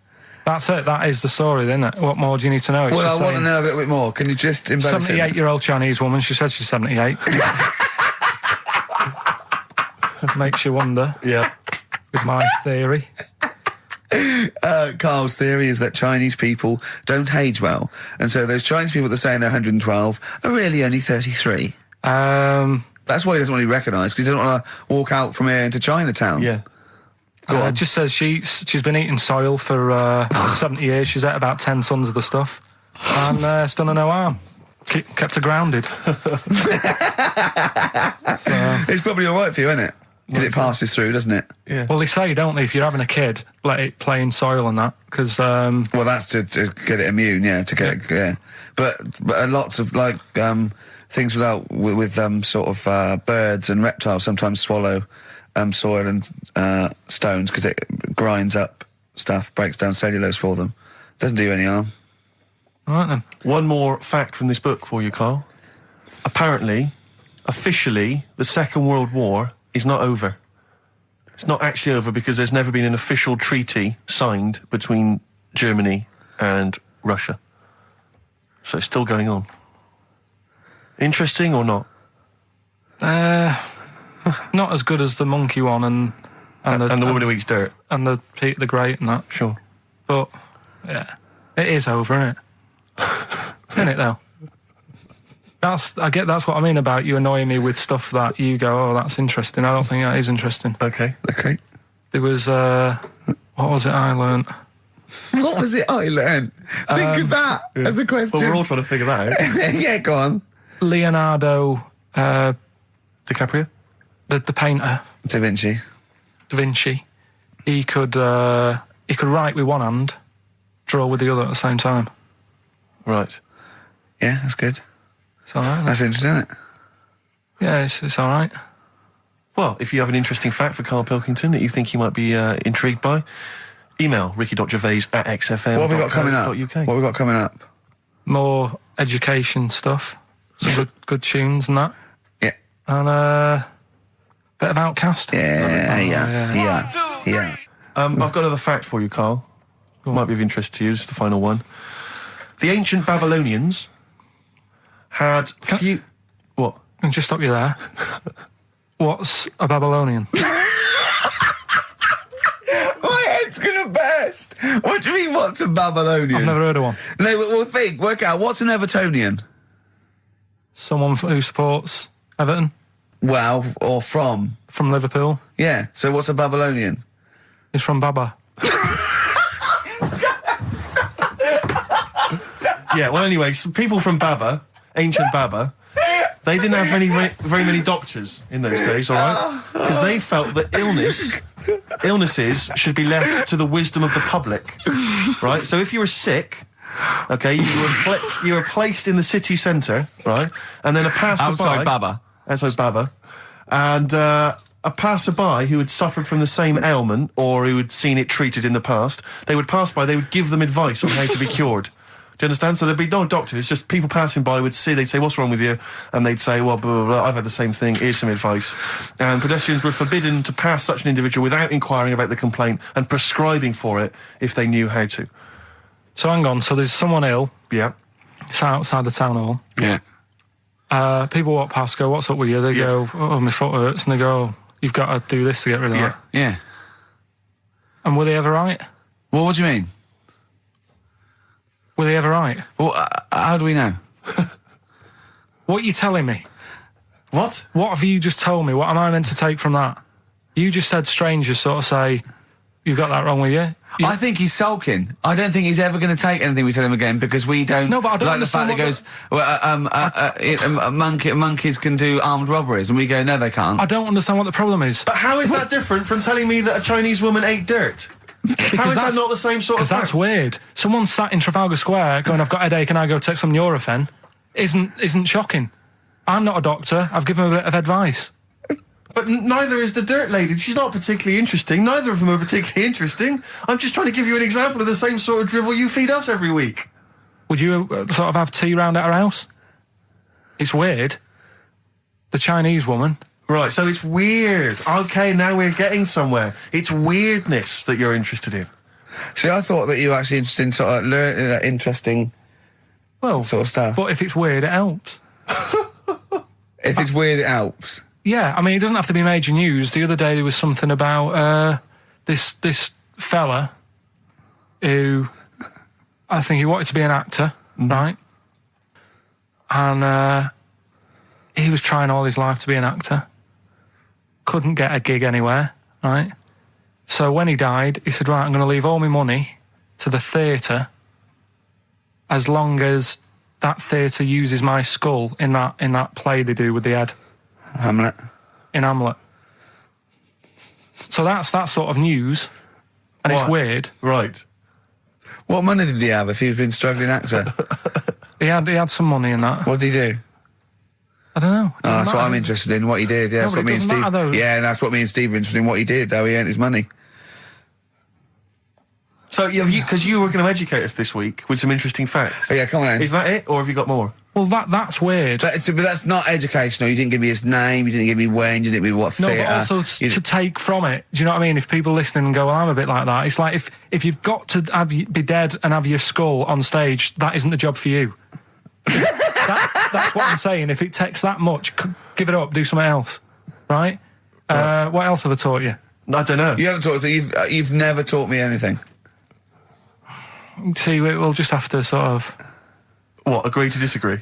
That's it. That is the story, isn't it? What more do you need to know? It's Well, just I want to saying, know a little bit more. Can you just embellish it? 78-year-old Chinese woman. She says she's 78. Makes you wonder. Yeah. With my theory. Karl's theory is that Chinese people don't age well. And so those Chinese people that are saying they're 112 are really only 33. That's why he doesn't want to be recognised, because he doesn't want to walk out from here into Chinatown. Yeah. on. Just says she's been eating soil for 70 years. She's ate about 10 tons of the stuff, and it's done her no harm. Kept her grounded. It's probably all right for you, isn't it? Because it passes through, doesn't it? Yeah. Well, they say, don't they, if you're having a kid, let it play in soil and that, because... Well, that's to get it immune, yeah, to get it, yeah. But lots of, like, things with sort of birds and reptiles sometimes swallow soil and stones because it grinds up stuff, breaks down cellulose for them. Doesn't do you any harm. All right, then. One more fact from this book for you, Carl. Apparently, officially, the Second World War is not over. It's not actually over because there's never been an official treaty signed between Germany and Russia. So it's still going on. Interesting or not? Not as good as the monkey one and the woman who eats dirt. and the Peter the Great and that. Sure. But yeah, it is over, isn't it? Isn't it though? That's what I mean about you annoying me with stuff that you go, oh, that's interesting. I don't think that is interesting. Okay. There was what was it I learnt? What was it I learned? Think of that as a question. Well, we're all trying to figure that out. Yeah, go on. Leonardo DiCaprio? the painter, Da Vinci. he could write with one hand, draw with the other at the same time. Right. Yeah, that's good. It's all right. That's interesting, isn't it? Yeah, it's all right. Well, if you have an interesting fact for Karl Pilkington that you think he might be intrigued by, email ricky.gervais@xfm.co.uk. What have we got coming up? What have we got coming up? More education stuff, some good tunes and that, Yeah. and a bit of Outcast. Yeah. I've got another fact for you, Carl. Might be of interest to you. This is the final one. The ancient Babylonians had few... What? And just stop you there. What's a Babylonian? My head's gonna burst. What do you mean, what's a Babylonian? I've never heard of one. No, but we'll work out, what's an Evertonian? Someone who supports Everton Well, or from. from Liverpool. Yeah, so what's a Babylonian? Is from Baba. Yeah, well, anyway, some people from Baba, ancient Baba, they didn't have very many doctors in those days, all right? Because they felt that illnesses should be left to the wisdom of the public, right? So if you were sick, okay, you were placed in the city centre, right? And then a passerby... Outside Baba. Outside Baba. And a passerby who had suffered from the same ailment or who had seen it treated in the past, they would pass by, they would give them advice on how to be cured. Do you understand? So there'd be no doctors, just people passing by would see, they'd say, what's wrong with you? And they'd say, well, blah, blah, blah, I've had the same thing, here's some advice. And pedestrians were forbidden to pass such an individual without inquiring about the complaint and prescribing for it if they knew how to. So hang on, so there's someone ill. Yeah. It's outside the town hall. Yeah. People walk past, go, what's up with you? They go, oh, my foot hurts. And they go, oh, you've got to do this to get rid of that. Yeah. And were they ever right? Well, what do you mean? Were they ever right? Well, how do we know? What are you telling me? What? What have you just told me? What am I meant to take from that? You just said strangers sort of say, you've got that wrong with you. I think he's sulking. I don't think he's ever going to take anything we tell him again because we don't. No, but I don't like the fact that he goes, monkeys can do armed robberies, and we go, no, they can't. I don't understand what the problem is. But how is that different from telling me that a Chinese woman ate dirt? How is that not the same sort of Because that's fact? weird. Someone sat in Trafalgar Square going, I've got a headache and I go take some Nurofen, isn't shocking. I'm not a doctor. I've given him a bit of advice. But neither is the dirt lady. She's not particularly interesting. Neither of them are particularly interesting. I'm just trying to give you an example of the same sort of drivel you feed us every week. Would you sort of have tea round at her house? It's weird. The Chinese woman. Right, so it's weird. Okay, now we're getting somewhere. It's weirdness that you're interested in. See, I thought that you were actually interested in sort of interesting Well, sort of stuff. but if it's weird, it helps. If it's weird, it helps. Yeah, I mean, it doesn't have to be major news. The other day there was something about this fella who I think he wanted to be an actor, right? And he was trying all his life to be an actor. Couldn't get a gig anywhere, right? So when he died, he said, right, I'm going to leave all my money to the theatre as long as that theatre uses my skull in that play they do with the head. Hamlet. In Hamlet. So that's that sort of news, and it's What? weird. Right. What money did he have if he's been struggling actor? He had some money in that. What did he do? I don't know. Oh, that's what I'm interested in, what he did. Yeah, No, that's but what it me and doesn't Steve... matter, though. Yeah, that's what me and Steve are interested in, what he did, how he earned his money. So, because you were going to educate us this week with some interesting facts. Oh, yeah, come on then. Is that it, or have you got more? Well, that's weird. But that's not educational. You didn't give me his name, you didn't give me when, you didn't give me what No, theatre. but also to take from it. Do you know what I mean? If people listening and go, well, I'm a bit like that. It's like if you've got to be dead and have your skull on stage, that isn't the job for you. That's what I'm saying. If it takes that much, give it up, do something else. Right? What else have I taught you? I don't know. You haven't taught, so you've never taught me anything. See, we'll just have to sort of... What, agree to disagree?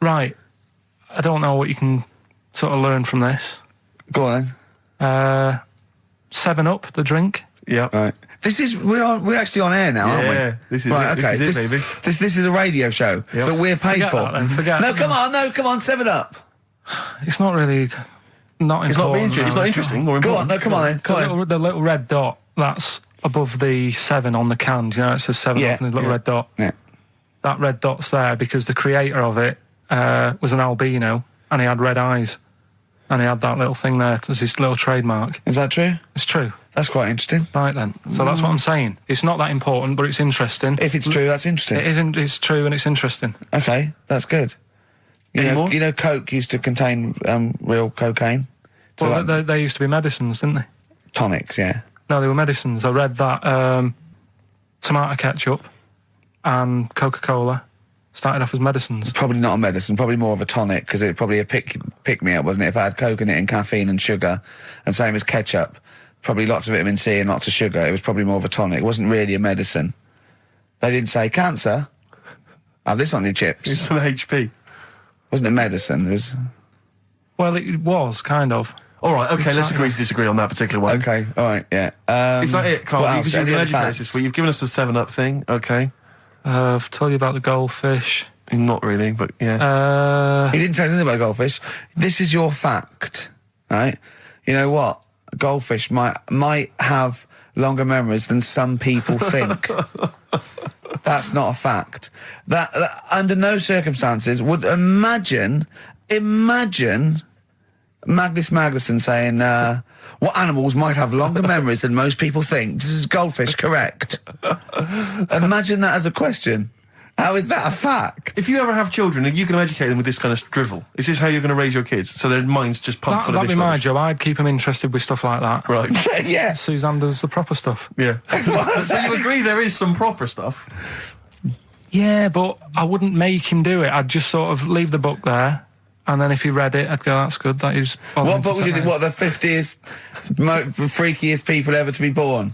Right. I don't know what you can sort of learn from this. Go on then. 7-Up, the drink. Yeah. Right. We're actually on air now, aren't we? Yeah, this is right, it. okay. This is it, baby. This is a radio show Yep. that we're paid Forget for. that then, forget No, it. come on, 7 Up. It's not really... Not It's not, important. it's not interesting or Go on, important. no, come on then. Come on. The little red dot, that's above the 7 on the can. Do you know, it says 7 Yeah, up and there's a little red dot. Yeah. That red dot's there because the creator of it was an albino and he had red eyes. And he had that little thing there as his little trademark. Is that true? It's true. That's quite interesting. Right then. So that's what I'm saying. It's not that important, but it's interesting. If it's true, that's interesting. It isn't. It's true and it's interesting. Okay, that's good. Any more? You know, Coke used to contain real cocaine. So Well, like, they used to be medicines, didn't they? tonics, yeah. No, they were medicines. I read that tomato ketchup and Coca-Cola started off as medicines. Probably not a medicine, probably more of a tonic, because it probably a pick me up, wasn't it? If I had Coke in it and caffeine and sugar, and same as ketchup, probably lots of vitamin C and lots of sugar. It was probably more of a tonic. It wasn't really a medicine. They didn't say cancer. Have this on your It's chips. some HP. Wasn't a medicine. It was Well, it was kind of. All right, okay, let's Exactly. agree to disagree on that particular one. okay. All right, yeah. Is that it, Carl? What Because else? you've Any been other educated this facts? week. You've given us the 7-Up thing, okay. I've told you about the goldfish. Not really, but yeah. He didn't tell us anything about goldfish. This is your fact, right? You know what? Goldfish might have longer memories than some people think. That's not a fact. That under no circumstances would imagine Magnus Magnuson saying, what animals might have longer memories than most people think? This is goldfish correct. Imagine that as a question. How is that a fact? If you ever have children, are you going to educate them with this kind of drivel? Is this how you're going to raise your kids? So their minds just pumped full of That'd this be my rubbish? job. I'd keep them interested with stuff like that. Right. Yeah. Suzanne does the proper stuff. Yeah. So you agree there is some proper stuff? Yeah, but I wouldn't make him do it. I'd just sort of leave the book there, and then if he read it, I'd go, that's good. That is. What book would you think? What, the 50th freakiest people ever to be born?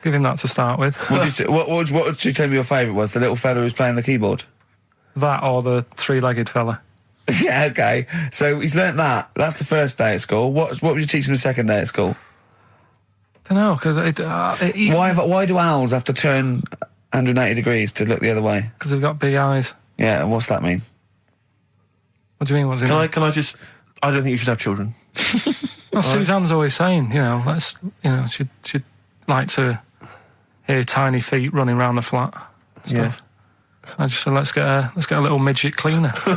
Give him that to start with. What would you tell me your favourite was? The little fella who's playing the keyboard? That or the three-legged fella. Yeah, okay. So he's learnt that. That's the first day at school. What would you teach him the second day at school? Don't know, because Why do owls have to turn 180 degrees to look the other way? Because they've got big eyes. Yeah, and what's that mean? What do you mean? What's it mean? Can I just... I don't think you should have children. Well, Suzanne's always saying, she'd like to hear tiny feet running around the flat. Stuff. I just said, let's get a little midget cleaner. Can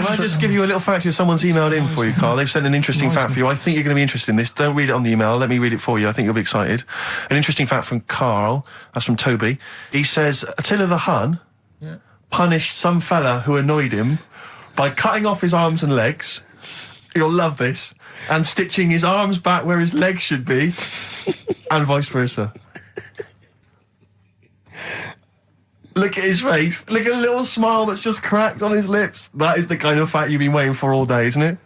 I just give you a little fact here? Someone's emailed in for you, Carl. They've sent an interesting fact for you. I think you're going to be interested in this. Don't read it on the email. Let me read it for you. I think you'll be excited. An interesting fact from Carl. That's from Toby. He says, Attila the Hun punished some fella who annoyed him by cutting off his arms and legs. You'll love this. And stitching his arms back where his legs should be. And vice versa. Look at his face. Look at the little smile that's just cracked on his lips. That is the kind of fact you've been waiting for all day, isn't it?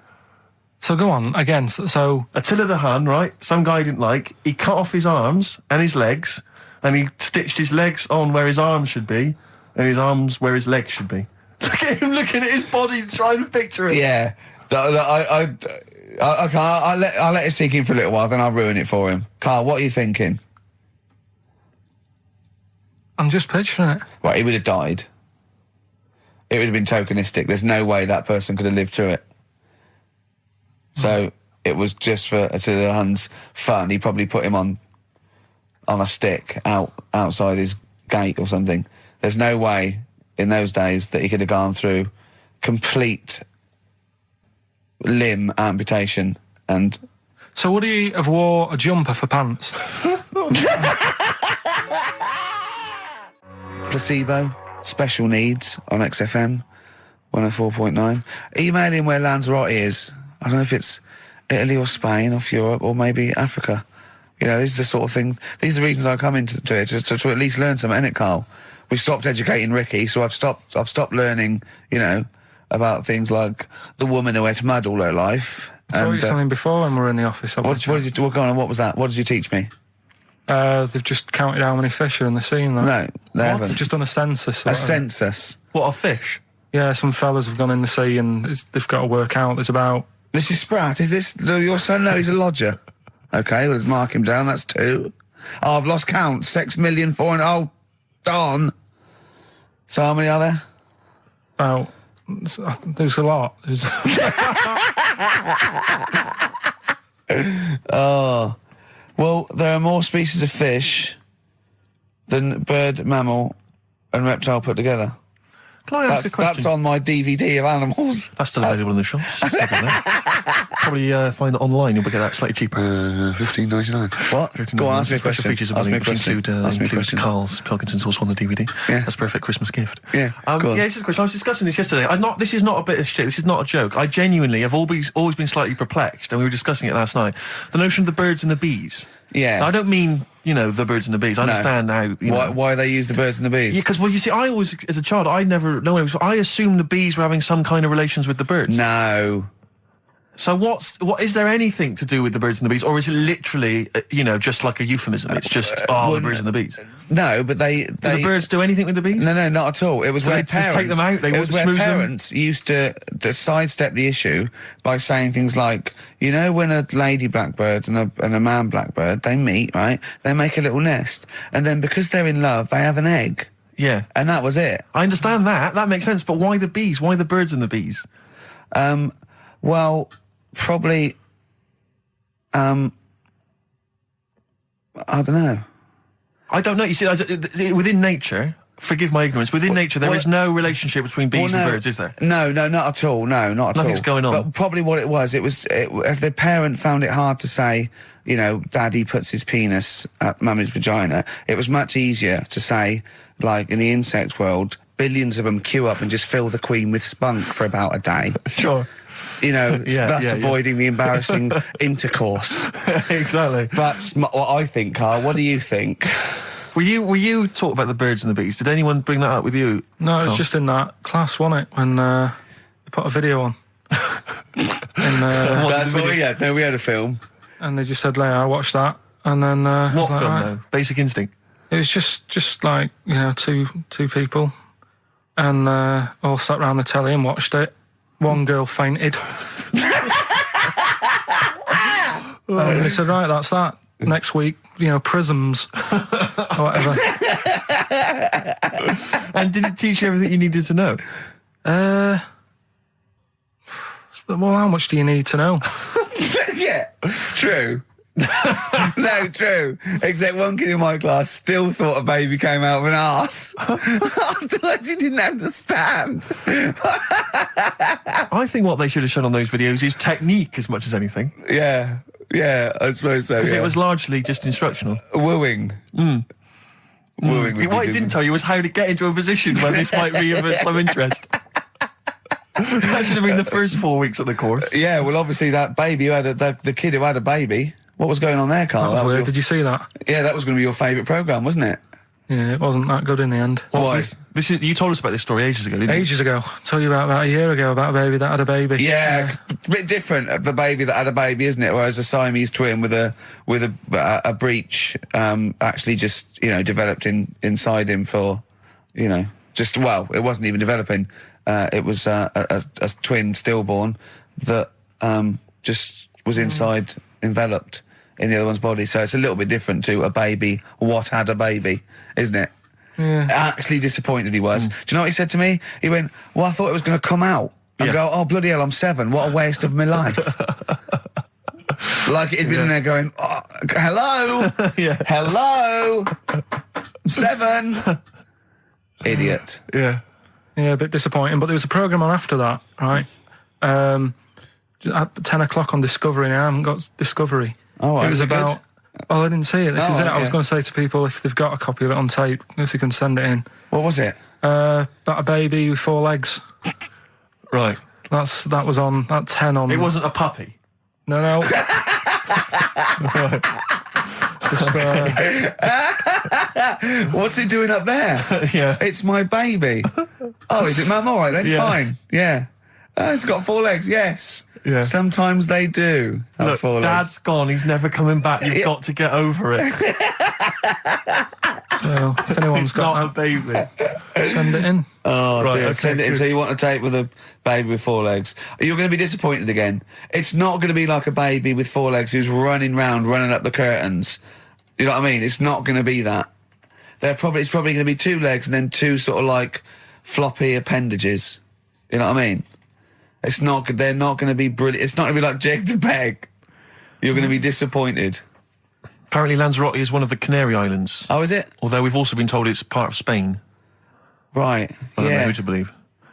So go on, again, so... Attila the Hun, right? Some guy didn't like. He cut off his arms and his legs, and he stitched his legs on where his arms should be, and his arms where his legs should be. Look at him looking at his body, trying to picture it. Yeah. Okay, I'll let it sink in for a little while, then I'll ruin it for him. Carl, what are you thinking? I'm just picturing it. Right, he would have died. It would have been tokenistic. There's no way that person could have lived through it. So it was just to the Huns' fun. He probably put him on a stick outside his gate or something. There's no way in those days that he could have gone through complete limb amputation and... So would he have wore a jumper for pants? Placebo, Special Needs on XFM 104.9. Email in where Lanzarote is. I don't know if it's Italy or Spain or Europe or maybe Africa. You know, these are the sort of things, these are the reasons I come into it, to at least learn something, innit, Carl? We've stopped educating Ricky, so I've stopped learning, you know, about things like the woman who ate mud all her life. I told you something before when we were in the office. What was that? What did you teach me? They've just counted how many fish are in the sea. No, they haven't. They've just done a census. A census? What, of fish? Yeah, some fellas have gone in the sea and they've got to work out. There's about... This is Spratt. Is this your son? No, he's a lodger. Okay, well, let's mark him down. That's 2. Oh, I've lost count. 6 million, 4... Oh, darn. So how many are there? About... There's a lot. Oh. Well, there are more species of fish than bird, mammal and reptile put together. Can I ask a question? That's on my DVD of animals. That's still available in the shops. Probably find it online. You'll get that slightly cheaper. $15.99. What? Go on, ask me a question. Features Ask me a which question. include Karl Pilkington's also on the DVD. Yeah. That's a perfect Christmas gift. Yeah, go on. Yeah, this is a question. I was discussing this yesterday. This is not a bit of shit. This is not a joke. I genuinely have always been slightly perplexed, and we were discussing it last night. The notion of the birds and the bees. Yeah. Now, I don't mean, you know, the birds and the bees. I understand how, you know. Why they use the birds and the bees? Yeah, because, well, you see, I always, as a child, I never know. I assumed the bees were having some kind of relations with the birds. No. So what is there anything to do with the birds and the bees, or is it literally, you know, just like a euphemism? It's just the birds and the bees. No, but they Do the birds do anything with the bees? No, not at all. It was where they just take them out? They it was where smooth them? parents used to sidestep the issue by saying things like, you know, when a lady blackbird and a man blackbird, they meet, right? They make a little nest, and then because they're in love, they have an egg. Yeah. And that was it. I understand that. That makes sense. But why the bees? Why the birds and the bees? Well, probably, I don't know. I don't know. You see, within nature, forgive my ignorance, within nature there is no relationship between bees and birds, is there? No, not at all. No, not at all. Nothing's going on. But probably what it was, the parent found it hard to say, you know, daddy puts his penis at mummy's vagina. It was much easier to say, like, in the insect world, billions of them queue up and just fill the queen with spunk for about a day. Sure. You know, thus avoiding the embarrassing intercourse. Exactly. That's what I think, Carl. What do you think? Were you talking about the birds and the bees? Did anyone bring that up with you? No, it was just in that class, wasn't it, when they put a video on. That's what we had. No, we had a film. And they just said, I watched that. And then... what film, though? Basic Instinct? It was just like, you know, two people. And all sat round the telly and watched it. One girl fainted. And they said, right, that's that. Next week, you know, prisms or whatever. And did it teach you everything you needed to know? Well, how much do you need to know? Yeah, true. No, true. Except one kid in my class still thought a baby came out of an arse. Afterwards, he didn't understand. I think what they should have shown on those videos is technique as much as anything. Yeah, I suppose so. Because it was largely just instructional. Wooing. Wooing. What it didn't tell you was how to get into a position where this might be of some interest. That should have been the first 4 weeks of the course. Yeah, well, obviously that baby who had the kid who had a baby. What was going on there, Carl? That was weird. Did you see that? Yeah, that was going to be your favourite programme, wasn't it? Yeah, it wasn't that good in the end. Why? You told us about this story ages ago, didn't you? Ages ago. I told you about a year ago about a baby that had a baby. Yeah, it's a bit different, the baby that had a baby, isn't it? Whereas a Siamese twin with a breech actually just, you know, developed inside him for, you know, it wasn't even developing. It was a twin stillborn that just was inside, enveloped in the other one's body. So it's a little bit different to a baby. What had a baby, isn't it? Yeah. Actually disappointed he was. Do you know what he said to me? He went, well, I thought it was going to come out. And go, oh, bloody hell, I'm 7. What a waste of my life. Like he'd been in there going, oh, hello? Hello? I'm 7. Idiot. Yeah. Yeah, a bit disappointing. But there was a programme on after that, right? At 10 o'clock on Discovery, and I haven't got Discovery. Oh, right, it was about... good? Oh, I didn't see it. This is it. I was okay. going to say to people, if they've got a copy of it on tape, if they can send it in. What was it? About a baby with 4 legs. Right. That was on at 10 on... It wasn't a puppy. No. Just, What's it doing up there? Yeah. It's my baby. Oh, is it, Mum? All right then, Yeah. fine. Yeah. It's got 4 legs, yes. Yeah. Sometimes they do have Look, 4 legs. Dad's gone. He's never coming back. You've got to get over it. so, if anyone's It's got not a that, baby. send it in. Oh, Right, dear. okay, Send it in. good. So you want a tape with a baby with 4 legs. You're going to be disappointed again. It's not going to be like a baby with 4 legs who's running up the curtains. You know what I mean? It's not going to be that. It's probably going to be 2 legs and then 2 sort of like floppy appendages. You know what I mean? They're not going to be brilliant. It's not going to be like Jake the Peg. You're going to be disappointed. Apparently Lanzarote is one of the Canary Islands. Oh, is it? Although we've also been told it's part of Spain. Right. I don't know yeah. who to believe.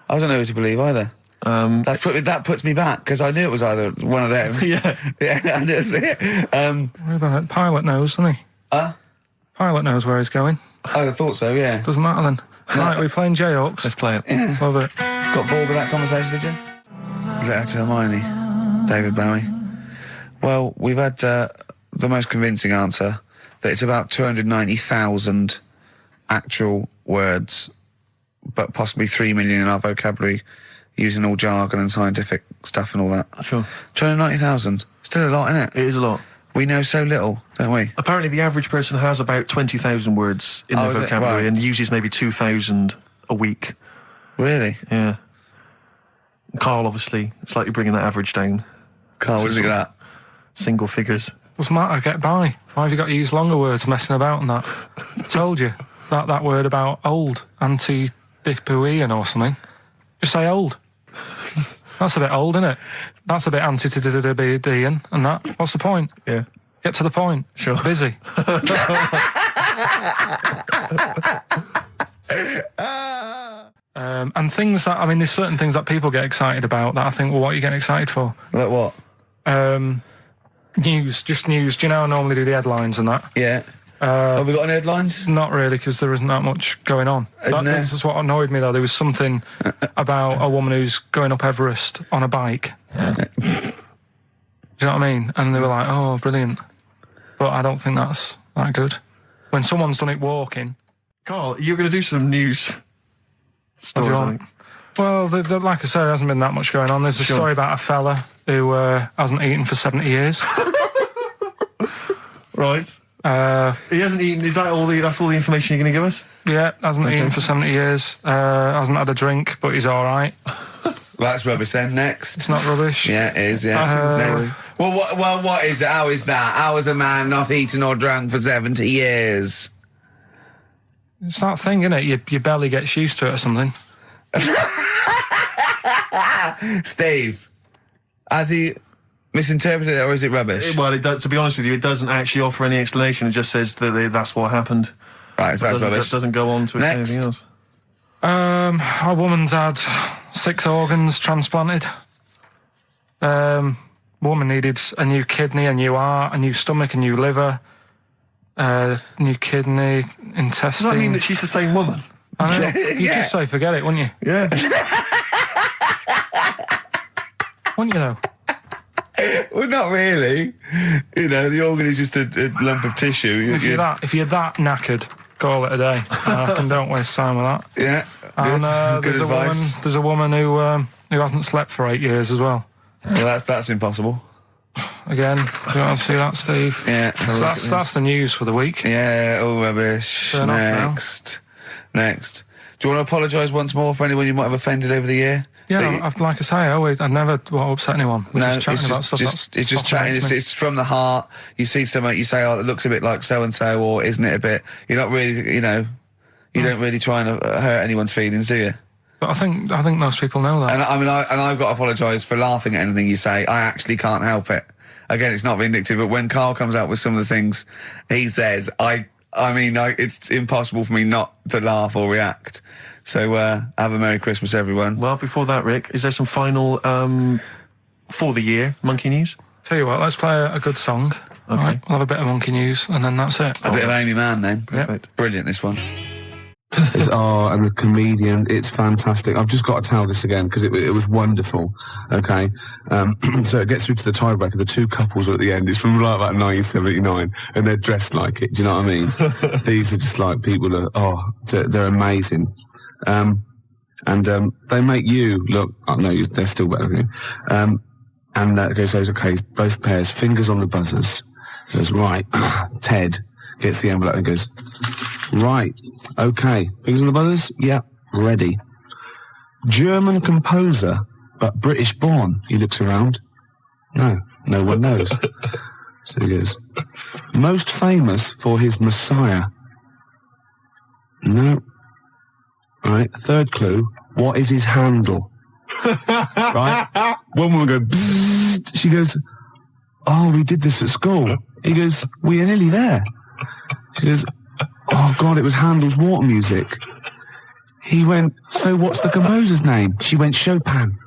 I don't know who to believe either. That puts me back because I knew it was either one of them. Yeah. Yeah, I didn't see it. What about it? Pilot knows, doesn't he? Pilot knows where he's going. I thought so, yeah. Doesn't matter then. Right, we're playing Jayhawks. Let's play it. Love it. Got bored with that conversation, did you? Letter to Hermione, David Bowie. Well, we've had the most convincing answer that it's about 290,000 actual words, but possibly 3 million in our vocabulary, using all jargon and scientific stuff and all that. Sure. 290,000. Still a lot, isn't it? It is a lot. We know so little, don't we? Apparently the average person has about 20,000 words in their is it? vocabulary Right. and uses maybe 2,000 a week. Really? Yeah. Karl, obviously, slightly bringing that average down. Carl, what do you think of that? Single figures. Doesn't matter, get by. Why have you got to use longer words messing about and that? Told you. That word about old, anti-dipuian or something. Just say old. That's a bit old, isn't it? That's a bit anti-dipuian and that. What's the point? Yeah. Get to the point. Sure. Busy. And things that, I mean, there's certain things that people get excited about that I think, well, what are you getting excited for? Like what? News, just news. Do you know I normally do the headlines and that? Yeah. Have we got any headlines? Not really, because there isn't that much going on. Isn't there? This is what annoyed me, though. There was something about a woman who's going up Everest on a bike. Do you know what I mean? And they were like, oh, brilliant. But I don't think that's that good. When someone's done it walking... Karl, you're going to do some news What do stories, you I want? think. Well, like I said, there hasn't been that much going on. There's a story about a fella who hasn't eaten for 70 years. Right. He hasn't eaten. Is that all that's all the information you're going to give us? Yeah, hasn't eaten for 70 years. Hasn't had a drink, but he's all right. That's rubbish then. Next. It's not rubbish. Yeah, it is, yeah. Next. Well, what is it? How is that? How is a man not eaten or drunk for 70 years? It's that thing, isn't it? Your belly gets used to it or something. Steve, has he misinterpreted it or is it rubbish? Well, it does, to be honest with you, it doesn't actually offer any explanation. It just says that that's what happened. Right, so that's rubbish. It doesn't go on to Next. anything else. A woman's had 6 organs transplanted. Woman needed a new kidney, a new heart, a new stomach, a new liver, new kidney, intestine. Does that mean that she's the same woman? I know. You'd Yeah. just say forget it, wouldn't you? Yeah. Wouldn't you, though? Well, not really. You know, the organ is just a lump of tissue. If you're that knackered, call it a day. And don't waste time with that. Yeah, And good advice. There's a woman who hasn't slept for 8 years as well. Well, that's impossible. Again, you want to see that, Steve? Yeah. That's the news for the week. Yeah, all rubbish. Turn off now. Next. Do you want to apologise once more for anyone you might have offended over the year? Yeah, like I say, I never upset anyone. We're just chatting about stuff. It's just chatting. It's from the heart. You see something, you say, "Oh, it looks a bit like so and so," or "Isn't it a bit?" You're not really, you don't really try and hurt anyone's feelings, do you? But I think most people know that. And I've got to apologise for laughing at anything you say. I actually can't help it. Again, it's not vindictive, but when Karl comes out with some of the things he says, it's impossible for me not to laugh or react. So, have a Merry Christmas, everyone. Well, before that, Rick, is there some final, for the year, Monkey News? Tell you what, let's play a good song. Okay. Right, we'll have a bit of Monkey News, and then that's it. A bit of Amy Mann, then. Perfect. Brilliant, this one. It's and a comedian. It's fantastic. I've just got to tell this again because it was wonderful. Okay, so it gets through to the tiebreaker. The two couples are at the end. It's from like about 1979, and they're dressed like it. Do you know what I mean? These are just like people they're amazing. And they make you look. Oh no, they're still better than you. And that goes, okay, both pairs, fingers on the buzzers. Goes right. Ted gets the envelope and goes, right, okay, fingers on the buzzers? Yeah, ready. German composer, but British born. He looks around. No one knows. So he goes, most famous for his Messiah. No. Right, third clue, what is his handle? Right? One woman goes, bzzzt. She goes, oh, we did this at school. He goes, we are nearly there. She goes, oh God, it was Handel's water music. He went, so what's the composer's name? She went, Chopin.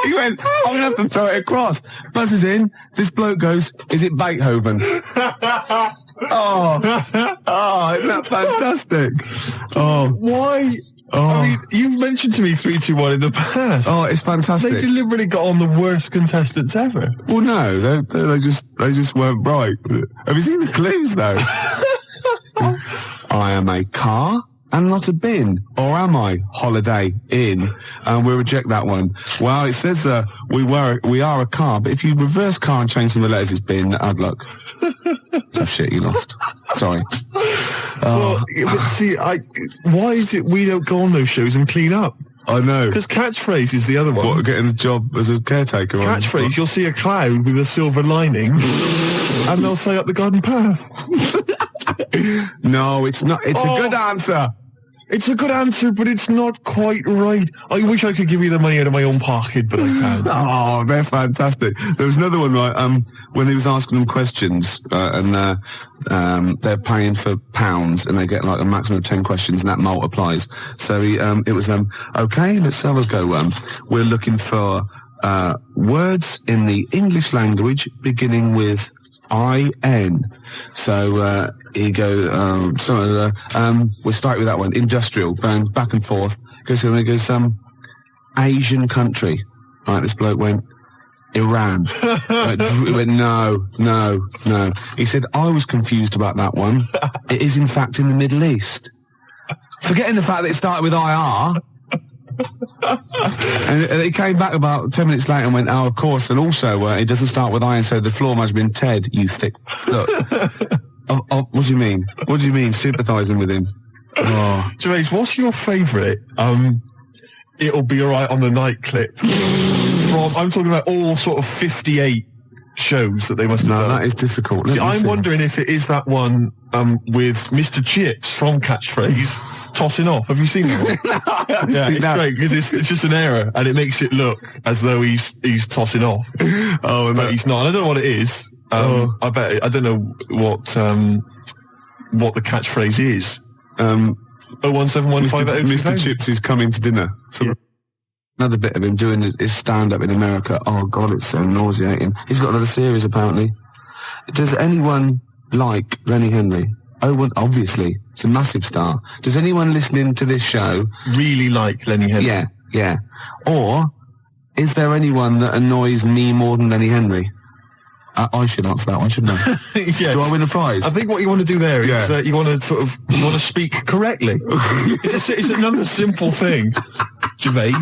He went, I'm going to have to throw it across. Buzzes in, this bloke goes, is it Beethoven? Oh, isn't that fantastic? Oh. Why? Oh. I mean, you've mentioned to me 3-2-1 in the past. Oh, it's fantastic. They deliberately got on the worst contestants ever. Well, no, they just weren't right. Have you seen the clues, though? I am a car and not a bin. Or am I? Holiday Inn. And we'll reject that one. Well, it says we are a car, but if you reverse car and change some of the letters, it's bin. Hard luck. Tough shit, you lost. Sorry. Well, but see, why is it we don't go on those shows and clean up? I know. Because catchphrase is the other one. What, getting a job as a caretaker? Catchphrase, you'll see a cloud with a silver lining, and they'll say up the garden path. No, it's not. It's a good answer. It's a good answer, but it's not quite right. I wish I could give you the money out of my own pocket, but I can't. Oh, they're fantastic. There was another one, right, when he was asking them questions, and they're paying for pounds, and they get like a maximum of 10 questions, and that multiplies. So it was, okay, let's have a go. We're looking for, words in the English language beginning with I-N. So, he goes, we'll start with that one. Industrial, going back and forth. Goes, Asian country. Right, this bloke went, Iran. He went, no. He said, I was confused about that one. It is, in fact, in the Middle East. Forgetting the fact that it started with IR. And he came back about 10 minutes later and went, oh, of course, and also, it doesn't start with I, and so the floor must have been Ted, you thick... Look. What do you mean? What do you mean, sympathising with him? Oh. Gervais, what's your favourite, It'll Be Alright on the Night clip? I'm talking about all sort of 58 shows that they must have done. No, that is difficult. See, I'm wondering if it is that one, with Mr. Chips from Catchphrase tossing off. Have you seen that one? Yeah, it's great, because it's just an error, and it makes it look as though he's tossing off. Oh, but he's not. I don't know what it is. I bet I don't know what the catchphrase is. 01715 Mr. Chips is coming to dinner. So yeah. Another bit of him doing his stand-up in America. Oh God, it's so nauseating. He's got another series apparently. Does anyone like Lenny Henry? Oh, well, obviously, it's a massive star. Does anyone listening to this show really like Lenny Henry? Yeah. Or is there anyone that annoys me more than Lenny Henry? I should answer that one, shouldn't I? Yeah. Do I win a prize? I think what you want to do there is you want to speak correctly. It's another simple thing. Gervais,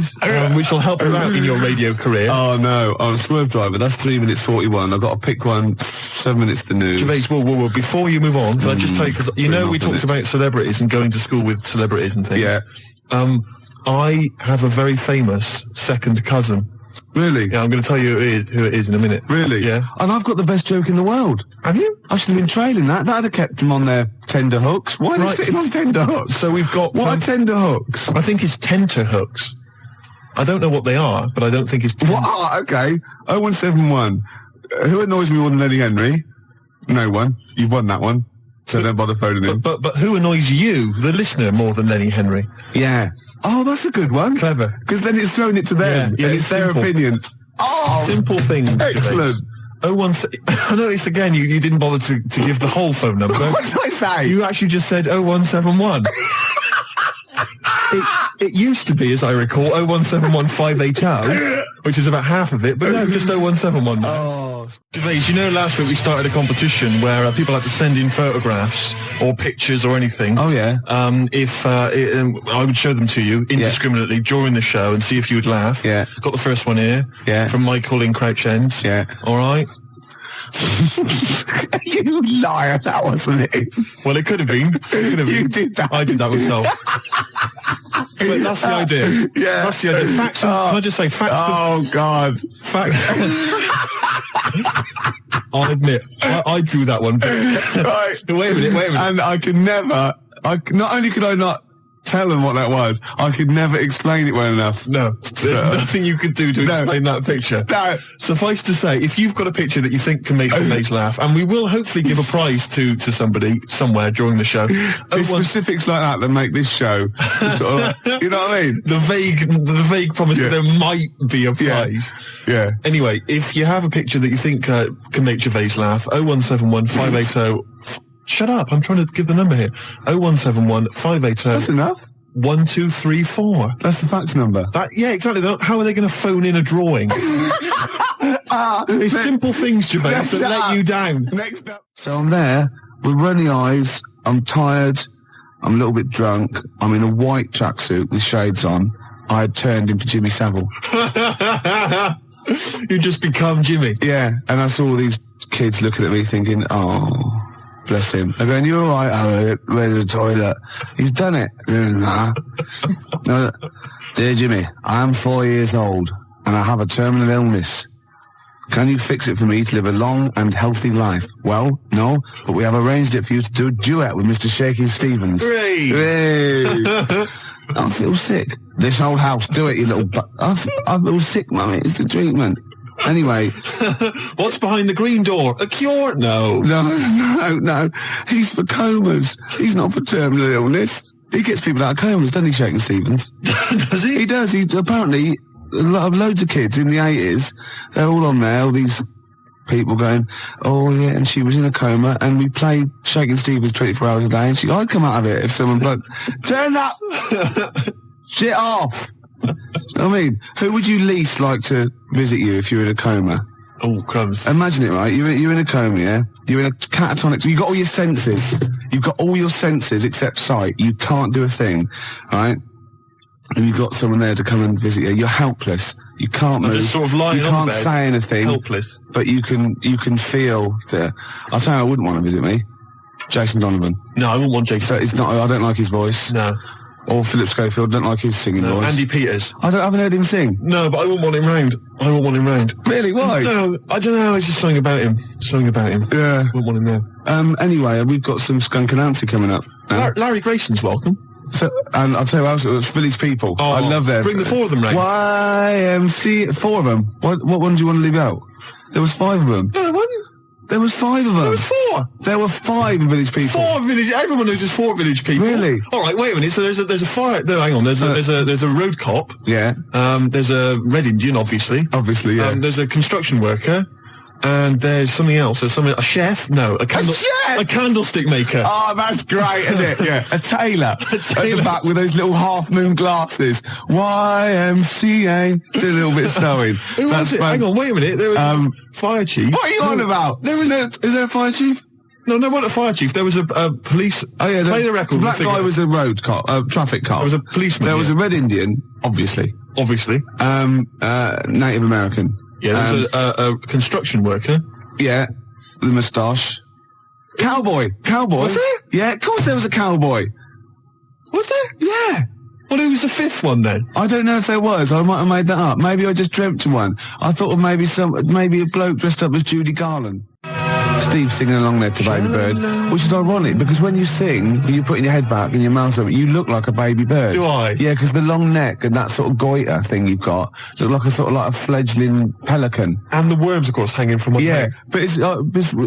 which will help you out in your radio career. Oh no, I'm a Swerve Driver. That's 3 minutes 41. I've got to pick one. 7 minutes the news. Gervais, whoa. Before you move on, can I just tell you, because we talked about celebrities and going to school with celebrities and things. Yeah. I have a very famous second cousin. Really? Yeah, I'm going to tell you who it is in a minute. Really? Yeah. And I've got the best joke in the world. Have you? I should have been trailing that. That'd have kept them on their tender hooks. Why are they sitting on tender hooks? So we've got... What are tender hooks? I think it's tenter hooks. I don't know what they are, but I don't think it's... What? Oh, okay. 0171. Who annoys me more than Lenny Henry? No one. You've won that one. So don't bother phoning in. But who annoys you, the listener, more than Lenny Henry? Yeah. Oh, that's a good one. Clever. Because then it's thrown it to them. Yeah, and it's their simple. opinion. Oh, simple things. Excellent. I noticed again you didn't bother to give the whole phone number. What did I say? You actually just said 0171. It used to be, as I recall, 0171 580, which is about half of it, but no, just 0171 now. Oh. Gervais, you know last week we started a competition where people had to send in photographs or pictures or anything. Oh, yeah. I would show them to you indiscriminately during the show and see if you would laugh. Yeah. Got the first one here. Yeah. From Michael in Crouch End. Yeah. All right. You liar, that wasn't it. Well, it could have been. You did that. I did that myself. But that's the idea. Yeah. That's the idea. Facts. Can I just say facts? Oh, God. Facts. I'll admit, I drew that one. Right. Wait a minute. And I could never, not only could I not tell them what that was, I could never explain it well enough. No, there's nothing you could do to explain that picture. No. Suffice to say, if you've got a picture that you think can make Gervais laugh, and we will hopefully give a prize to somebody somewhere during the show. It's specifics like that make this show sort of like, you know what I mean? The vague promise that there might be a prize. Yeah. Anyway, if you have a picture that you think can make Gervais laugh, 0171 580. Shut up, I'm trying to give the number here. 0171 580. That's enough. 1234. That's the fax number. Yeah, exactly. How are they going to phone in a drawing? It's simple things, Gervais, that let you down. Next up. So I'm there with runny eyes. I'm tired. I'm a little bit drunk. I'm in a white tracksuit with shades on. I had turned into Jimmy Savile. You just become Jimmy. Yeah, and I saw all these kids looking at me thinking, oh... Bless him. They're going, you're all right, where's the toilet? He's done it. Nah. No, dear Jimmy, I am 4 years old and I have a terminal illness. Can you fix it for me to live a long and healthy life? Well, no, but we have arranged it for you to do a duet with Mr. Shaky Stevens. Hooray! I feel sick. This old house, do it, you little I feel sick, mummy. It's the treatment. Anyway. What's behind the green door? A cure? No. No. He's for comas. He's not for terminal illness. He gets people out of comas, doesn't he, Shakin' Stevens? Does he? He does. He apparently, loads of kids in the 80s, they're all on there, all these people going, oh yeah, and she was in a coma, and we played Shakin' Stevens 24 hours a day, and I'd come out of it if someone turn up! Shit off! I mean, who would you least like to visit you if you were in a coma? Oh, crumbs. Imagine it, right? You're in a coma, yeah? You're in a catatonic... You've got all your senses. You've got all your senses except sight. You can't do a thing, right? And you've got someone there to come and visit you. You're helpless. You can't move. Just sort of lying you on can't the bed, say anything. Helpless. But you can feel the... I'll tell you, I wouldn't want to visit me. Jason Donovan. No, I wouldn't want Jason. So it's not... I don't like his voice. No. Or Philip Schofield, don't like his singing voice. Andy Peters. I haven't heard him sing. No, but I wouldn't want him round. Really? Why? No, I don't know. It's just something about him. Yeah. Wouldn't want him there. Anyway, we've got some Skunk Anansi coming up. Larry Grayson's welcome. So, and I'll tell you what else, it's Village People. Oh, I love them. Bring the four of them round. YMC, 4 of them. What one do you want to leave out? There was 5 of them. No, there wasn't. There was 5 of them. There was 4. There were 5 Village People. 4 village. Everyone knows there's 4 village people. Really? All right. Wait a minute. So there's a fire. No, hang on. There's a road cop. Yeah. There's a Red Indian, obviously. Obviously, yeah. There's a construction worker. And there's something else. There's a chef? No, a candlestick maker. Oh, that's great, isn't it? Yeah. A tailor. At the back with those little half-moon glasses. YMCA. Do a little bit of sewing. Who was it? Hang on, wait a minute. There was fire chief. What are you on about? Is there a fire chief? No, there wasn't a fire chief. There was a police. Oh yeah, play the record. The black guy was a road cop, traffic cop. There was a policeman. There was a red Indian, obviously. Obviously. Native American. Yeah, there was a construction worker. Yeah, the moustache. Cowboy. Was there? Yeah, of course there was a cowboy. Was there? Yeah. Well, who was the fifth one then? I don't know if there was. I might have made that up. Maybe I just dreamt of one. I thought of maybe a bloke dressed up as Judy Garland. Steve singing along there to Baby Bird, which is ironic because when you sing, you're putting your head back and your mouth open, you look like a baby bird. Do I? Yeah, because the long neck and that sort of goiter thing you've got look like a sort of like a fledgling pelican. And the worms, of course, hanging from my mouth. But it's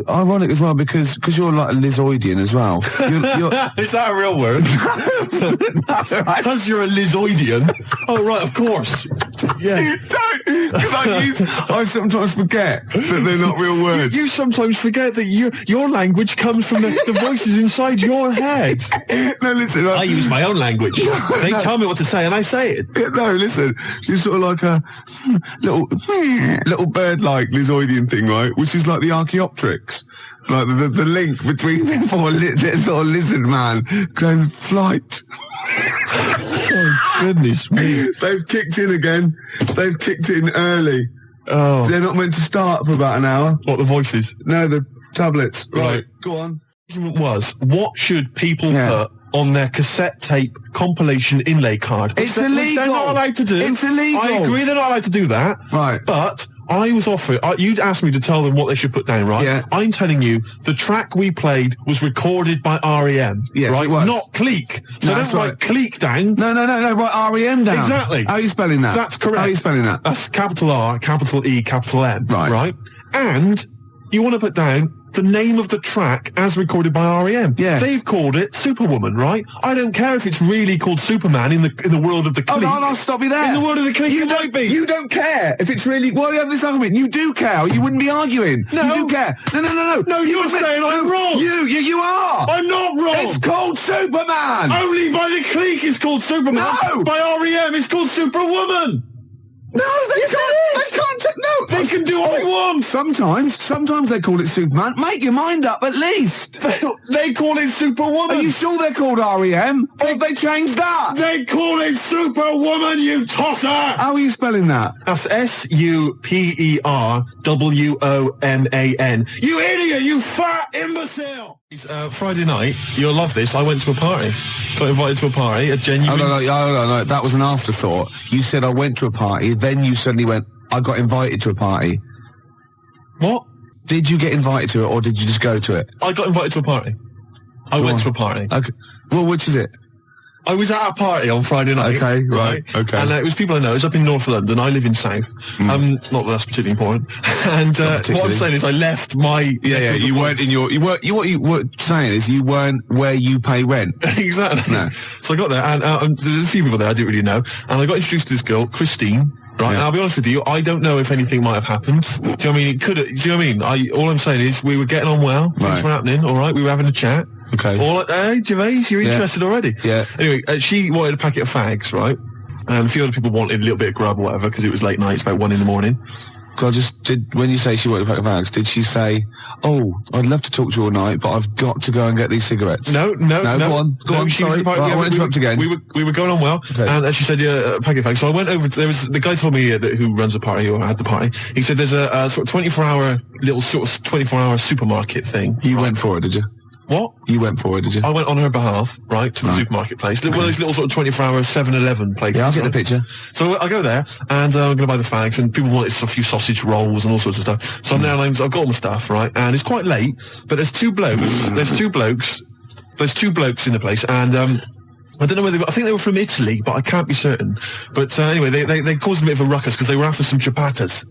ironic as well because you're like a Lizoidian as well. Is that a real word? Because you're a Lizoidian. Oh, right, of course. Yeah. Don't! Because I sometimes forget that they're not real words. You sometimes forget that your language comes from the voices inside your head. No, listen. I use my own language. They tell me what to say and I say it. No, listen. You're sort of like a little bird-like Lizoidian thing, right? Which is like the Archaeopteryx. Like the link between this sort of lizard man going flight. Oh, goodness me. They've kicked in again. They've kicked in early. Oh. They're not meant to start for about an hour. What, the voices? No, the tablets. Right. Go on. The argument was, what should people put on their cassette tape compilation inlay card? It's illegal. They're not allowed to do. It's illegal. I agree they're not allowed to do that. Right. But I was offered, you'd asked me to tell them what they should put down, right? Yeah. I'm telling you, the track we played was recorded by R.E.M. Yes, right? it was. Not Cleek. So No, don't that's write right. Cleek down. No, write R.E.M. down. Exactly. How are you spelling that? That's correct. How are you spelling that? That's capital R, capital E, capital M. Right. Right? And you want to put down the name of the track as recorded by R.E.M. Yeah. They've called it Superwoman, right? I don't care if it's really called Superman in the world of the Cleek. Oh, no, I'll stop you there. In the world of the Cleek, it might be. You don't care if it's really... Why do you have this argument? You do care, or you wouldn't be arguing. No. You do care. No. No, you're saying I'm wrong. You are. I'm not wrong. It's called Superman. Only by the Cleek it's called Superman. No. By R.E.M. it's called Superwoman. No, they can't. They can't. No. They can do what they want. Sometimes they call it Superman. Make your mind up, at least. They call it Superwoman. Are you sure they're called R.E.M.? Or have they changed that? They call it Superwoman, you tosser! How are you spelling that? That's SUPERWOMAN. You idiot, you fat imbecile! Friday night, you'll love this, I went to a party. Got invited to a party, a genuine... No, that was an afterthought. You said I went to a party, then you suddenly went, I got invited to a party. What? Did you get invited to it, or did you just go to it? I got invited to a party. I went to a party. Okay. Well, which is it? I was at a party on Friday night. Okay, right, okay. And it was people I know. It was up in North London. I live in South. Not that that's particularly important. And what I'm saying is I left my... Yeah, you weren't in your... What you were saying is you weren't where you pay rent. Exactly. No. So I got there, and there were a few people there I didn't really know. And I got introduced to this girl, Christine. Right, Yeah. and I'll be honest with you, I don't know if anything might have happened. Do you know what I mean? It could. Do you know what I mean? All I'm saying is we were getting on well. Things Right. were happening. All right, we were having a chat. Okay. All like, hey, Gervais, you're Yeah. interested already? Yeah. Anyway, she wanted a packet of fags, right? And a few other people wanted a little bit of grub or whatever because it was late night. It's about 1 a.m. When you say she wanted a pack of fags, did she say, "Oh, I'd love to talk to you all night, but I've got to go and get these cigarettes"? No. Go on. She was Sorry, the party- right, yeah, I won't interrupt again. We were going on well, Okay. and she said, "Yeah, a packet of fags." So I went over. There was the guy told me who runs the party or had the party. He said there's a sort of 24-hour little sort of 24-hour supermarket thing. You went for it, did you? What? You went for it, did you? I went on her behalf, right, to the supermarket place. One of those little sort of 24-hour 7-Eleven places. Yeah, I'll get right? the picture. So I go there, and I'm going to buy the fags, and people wanted a few sausage rolls and all sorts of stuff. So I'm there, and I've got all my stuff, right, and it's quite late, but there's two blokes in the place, and I don't know whether I think they were from Italy, but I can't be certain. But anyway, they caused a bit of a ruckus because they were after some ciabattas.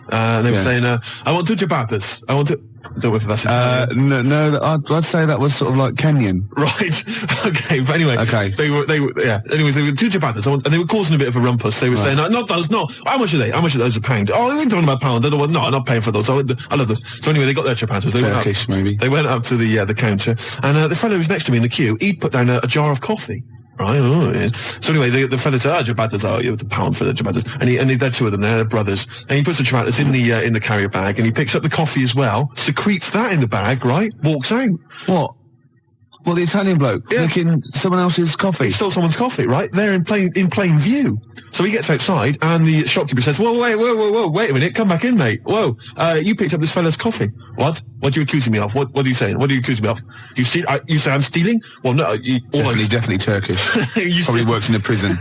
They were saying, "I want 2 ciabattas. I want to." Don't know if that's No, I'd say that was sort of like Kenyan. right. Okay, but anyway, Okay. They were yeah. Anyways, they were 2 ciabattas, and they were causing a bit of a rumpus. They were saying, "Not those, no. How much are they? How much are those a pound? Oh, we're talking about pounds. I don't want. No, I'm not paying for those. I love those." So anyway, they got their ciabattas. They Turkish, went up, maybe. They went up to the counter, and the fellow who was next to me in the queue, he'd put down a jar of coffee. Right, oh, yeah. So anyway, the fella said, ciabattas, you the pound for the ciabattas. And they're two of them, they're brothers. And he puts the ciabattas in the carrier bag, and he picks up the coffee as well, secretes that in the bag, right, walks out. What? Well, the Italian bloke nicking someone else's coffee. He stole someone's coffee, right? There in plain view. So he gets outside, and the shopkeeper says, whoa, wait a minute, come back in, mate. Whoa, you picked up this fella's coffee. What? What are you accusing me of? What are you saying? What are you accusing me of? You say I'm stealing? Well, no, Definitely Turkish. Probably works in a prison.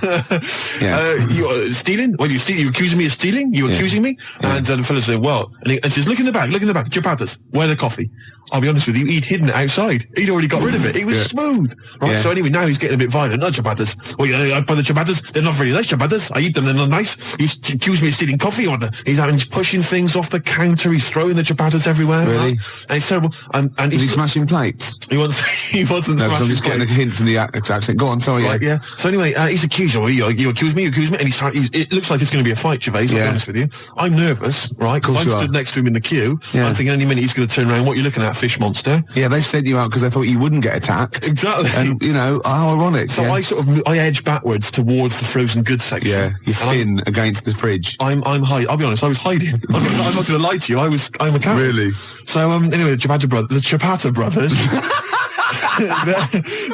You're stealing? What, you accusing me of stealing? You accusing me? Yeah. And the fella said, well, and he says, look in the bag, ciabattas. Where the coffee? I'll be honest with you, he'd hidden it outside. He'd already got rid of it. It was smooth. Right, so anyway, now he's getting a bit violent. No, ciabattas. Well, I buy the ciabattas. They're not very nice ciabattas. I eat them, they're not nice. You accuse me of stealing coffee, he's pushing things off the counter. He's throwing the ciabattas everywhere. Really? Right? And it's terrible. And Is he smashing plates? He wasn't No, 'cause I'm smashing just getting a plates. hint from the accent. Go on, sorry. Right, yeah. So anyway, he's accused. You accuse me, and it looks like it's going to be a fight, Gervais, I'll be honest with you. I'm nervous, right, because I'm stood next to him in the queue. Yeah. I'm thinking any minute he's going to turn around. What are you looking at, fish monster? Yeah, they've sent you out because they thought you wouldn't get attacked. Exactly. And, how ironic. So I edge backwards towards the frozen goods section. Yeah, you're thin against the fridge. I'm hiding. I'll be honest, I was hiding. I'm not going to lie to you. I'm a coward. Really? So anyway, the Ciabatta brothers.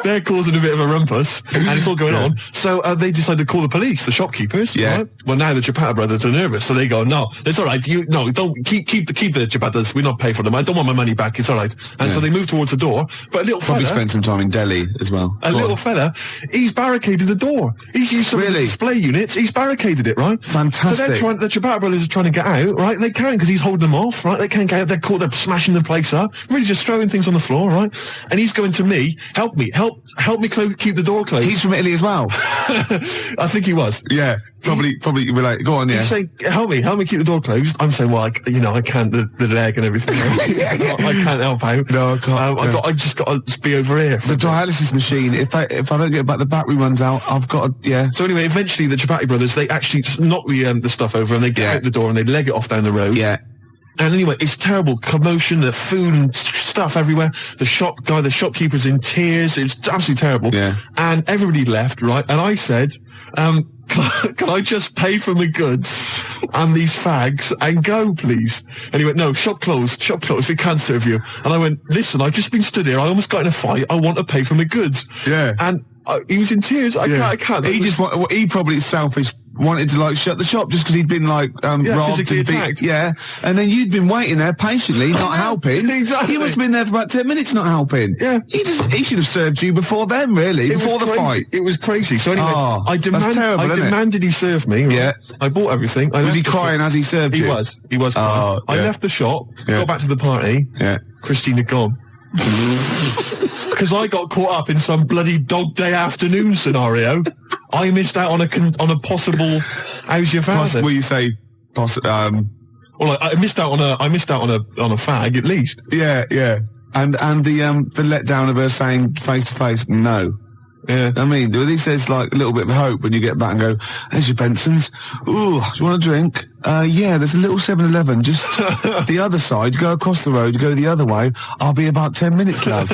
they're causing a bit of a rumpus, and it's all going on. So they decide to call the police, the shopkeepers. Yeah. Right? Well, now the Ciabatta brothers are nervous, so they go, "No, it's all right. Don't keep the ciabattas. We not pay for them. I don't want my money back. It's all right." And so they move towards the door. But a little Probably fella, spent some time in Delhi as well. little fella, he's barricaded the door. He's used some of the display units. He's barricaded it, right? Fantastic. So the Ciabatta brothers are trying to get out, right? They can't because he's holding them off, right? They can't get out. They're caught. They're smashing the place up. Really just throwing things on the floor, right? And he's going to me, help me keep the door closed. He's from Italy as well. I think he was. Yeah, probably relate. Go on, yeah. He's saying, help me keep the door closed. I'm saying, well, I can't, the leg and everything. I can't help out. No, I can't. I just got to be over here. The dialysis machine, if I don't get back, the battery runs out, I've got to, So anyway, eventually the Ciabatta brothers, they actually knock the stuff over and they get out the door and they leg it off down the road. Yeah. And anyway, it's terrible commotion, the food and stuff everywhere. The shopkeeper's in tears. It's absolutely terrible. Yeah. And everybody left, right? And I said, can I just pay for my goods and these fags and go, please? And he went, no, shop closed, we can't serve you. And I went, listen, I've just been stood here. I almost got in a fight. I want to pay for my goods. Yeah. And he was in tears. I can't. He probably selfish wanted to shut the shop just because he'd been robbed physically and attacked. and then you'd been waiting there patiently not helping. Exactly. He must have been there for about 10 minutes not helping. Yeah. He should have served you before then, really, before the fight. It was crazy. So anyway, I demanded he serve me. Right? Yeah. I bought everything. Was he crying as he served you? He was crying. I left the shop, got back to the party. Yeah. Christina gone. Because I got caught up in some bloody dog day afternoon scenario. I missed out on a possible. How's your father? Will you say? Well, I missed out on a fag at least. Yeah. And the letdown of her saying face to face no. Yeah. I mean, he says a little bit of hope when you get back and go, there's your Benson's. Ooh, do you want a drink? Yeah, there's a little 7-Eleven just the other side. Go across the road, go the other way. I'll be about 10 minutes, love.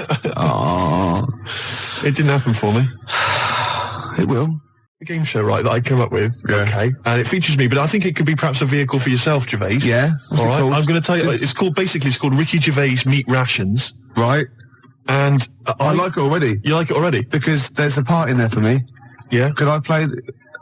It didn't happen for me. It will. A game show, right, that I came up with. Yeah. Okay. And it features me, but I think it could be perhaps a vehicle for yourself, Gervais. Yeah. What's all it right. called? I'm going to tell you, it's called Ricky Gervais Meat Rations. Right. And I like it already. You like it already? Because there's a part in there for me. Yeah. Could I play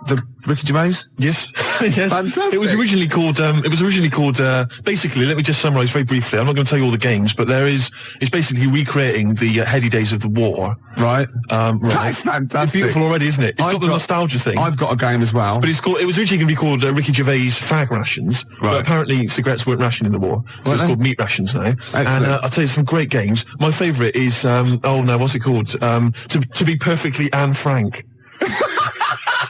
the Ricky Gervais? Yes. Yes. Fantastic. It was originally called, basically, let me just summarise very briefly. I'm not going to tell you all the games, but it's basically recreating the heady days of the war. Right. Right. That's fantastic. It's beautiful already, isn't it? It's got the nostalgia thing. I've got a game as well. But it was originally going to be called Ricky Gervais Fag Rations. Right. But apparently cigarettes weren't rationed in the war. So it's called Meat Rations now. Excellent. And I'll tell you some great games. My favourite is, what's it called? To be perfectly Anne Frank.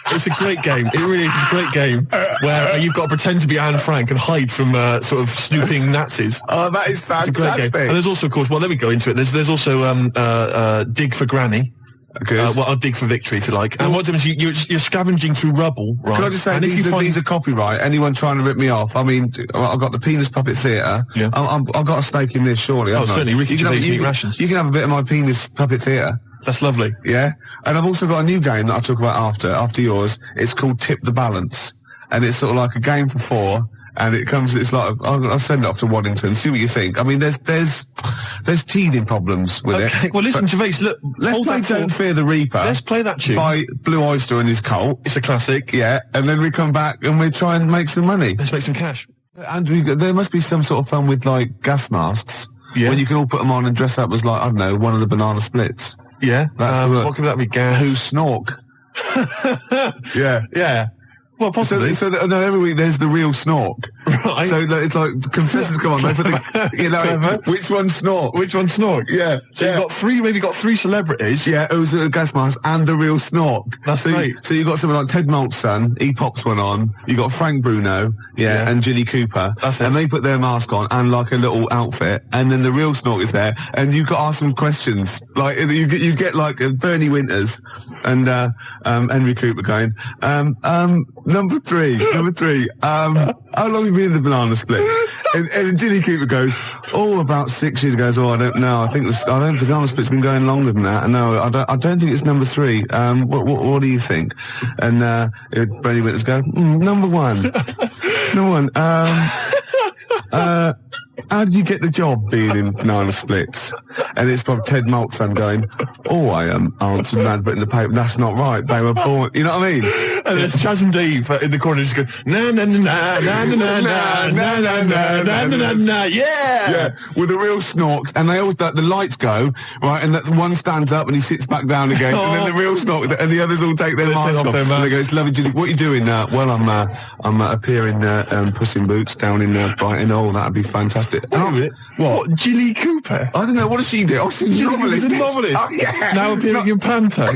It's a great game. It really is. It's a great game where you've got to pretend to be Anne Frank and hide from sort of snooping Nazis. Oh, that is fantastic. It's a great game. And there's also, of course, let me go into it. There's also Dig for Granny. Good. Well, I'll dig for victory if you like. And what happens? You're scavenging through rubble, right? Can I just say, and these are copyright. Anyone trying to rip me off? I mean, I've got the Penis Puppet Theatre. Yeah. I've got a stake in this, surely. Oh, haven't I? certainly. Ricky Gervais Meat Rations. You can have a bit of my Penis Puppet Theatre. That's lovely. Yeah. And I've also got a new game that I'll talk about after yours. It's called Tip the Balance. And it's sort of like a game for 4. And it's like, I'll send it off to Waddington, see what you think. I mean, there's teething problems with it. Okay, well listen, Gervais, look, Let's play Don't Fear the Reaper. Let's play that tune. By Blue Oyster and his cult. It's a classic. Yeah, and then we come back and we try and make some money. Let's make some cash. Andrew, there must be some sort of fun with, like, gas masks. Yeah. When you can all put them on and dress up as, like, I don't know, one of the banana splits. Yeah. That's what could that be? Gas. Who Snork. Yeah. Yeah. Well, possibly. No, every week there's the real Snork. Right. So it's like, confessors come on, they put the, which one's Snork? Which one's Snork? Yeah. So you've got three celebrities. Yeah, who's a gas mask and the real Snork. That's great. So you got someone like Ted Malt's son, he pops one on. You got Frank Bruno, and Ginny Cooper. That's it. And they put their mask on and like a little outfit, and then the real Snork is there, and you've got to ask them questions. Like you get like Bernie Winters and Henry Cooper going, number three, how long have you been in the banana split? And Ginny Cooper goes, about 6 years ago. I don't know. I think the banana split's been going longer than that. No, I don't think it's number 3. What do you think? And Bernie Winters go, number 1. Number 1. How did you get the job being in banana splits? And it's from Ted Malt's son going, I answered an advert in the paper. That's not right. They were born. You know what I mean? And there's Chaz and Dave in the corner just going, na na na na na na na na na na na na na, yeah. Yeah, with the real Snorks, and they always the lights go right, and that one stands up and he sits back down again, and then the real Snork and the others all take their mask off, and they go, "It's lovely, Ginny. What are you doing now?" Well, I'm appearing Puss in Boots down in Brighton. Oh, that'd be fantastic. What? Ginny Cooper? I don't know. What does she do? Oh, she's a novelist. Oh, yeah. Now appearing in Panto.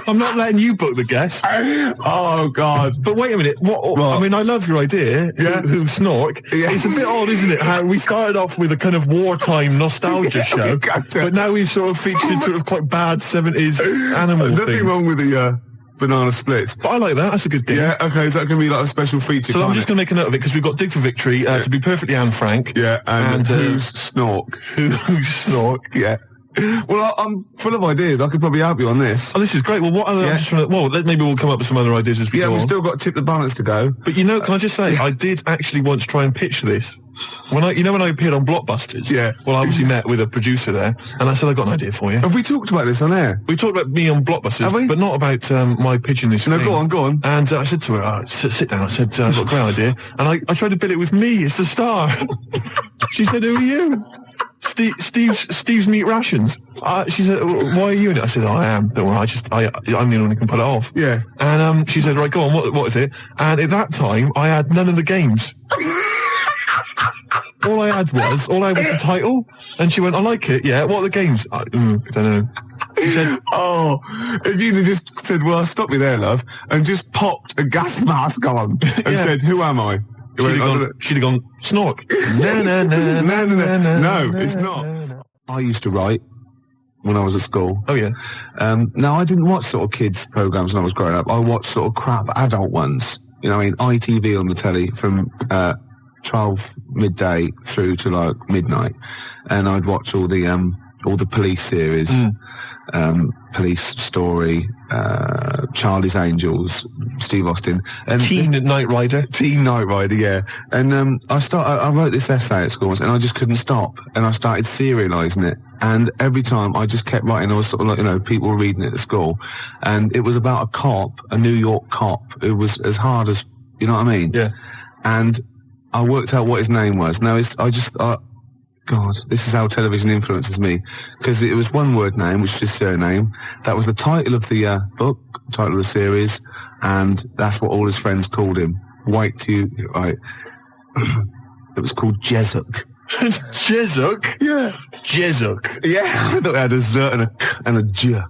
I'm not letting you book the guest. Oh, God. But wait a minute. What? I mean, I love your idea. Yeah. Who Snork. Yeah. It's a bit odd, isn't it? How we started off with a kind of wartime nostalgia show, but now we've sort of featured sort of quite bad 70s animal Nothing things. wrong with the banana splits. But I like that. That's a good game. Yeah, okay. Is that going to be like a special feature? So I'm just going to make a note of it because we've got Dig for Victory, to be perfectly Anne Frank. Yeah, and who's Snork? Who's Snork? Yeah. Well, I'm full of ideas. I could probably help you on this. Oh, this is great. Well, what other? Yeah. Maybe we'll come up with some other ideas as we Yeah, go we've on. still got Tip the Balance to go. But can I just say, I did actually once try and pitch this. When I appeared on Blockbusters. Yeah. Well, I obviously met with a producer there, and I said, I got an idea for you. Have we talked about this on air? We talked about me on Blockbusters, Have we? but not about my pitching this. No, thing. go on. And I said to her, sit down. I said, I've got a great idea. And I tried to bill it with me as the star. She said, who are you? Steve's Meat Rations. She said, why are you in it? I said, I am. Don't worry. I'm the only one who can pull it off. Yeah. And she said, right, go on. What is it? And at that time, I had none of the games. All I had was the title. And she went, I like it. Yeah. What are the games? I don't know. She said, if you'd have just said, well, stop me there, love, and just popped a gas mask on and said, who am I? She'd have gone, Snork. No, it's not. I used to write when I was at school. Oh, yeah. Now, I didn't watch sort of kids' programs when I was growing up. I watched sort of crap adult ones. You know, I mean, ITV on the telly from 12 midday through to like midnight, and I'd watch all the police series, Police Story, Charlie's Angels, Steve Austin, and Teen Knight Rider. Teen Knight Rider, yeah. And I wrote this essay at school once, and I just couldn't stop, and I started serialising it. And every time I just kept writing, I was sort of like, you know, people were reading it at school, and it was about a cop, a New York cop, who was as hard as, you know what I mean? Yeah. And I worked out what his name was. Now, God, this is how television influences me. Because it was one word name, which was his surname. That was the title of the book, title of the series, and that's what all his friends called him. Right. It was called Jezuk. Jezuk? Yeah. Jezuk. Yeah, I thought it had a Z and a J.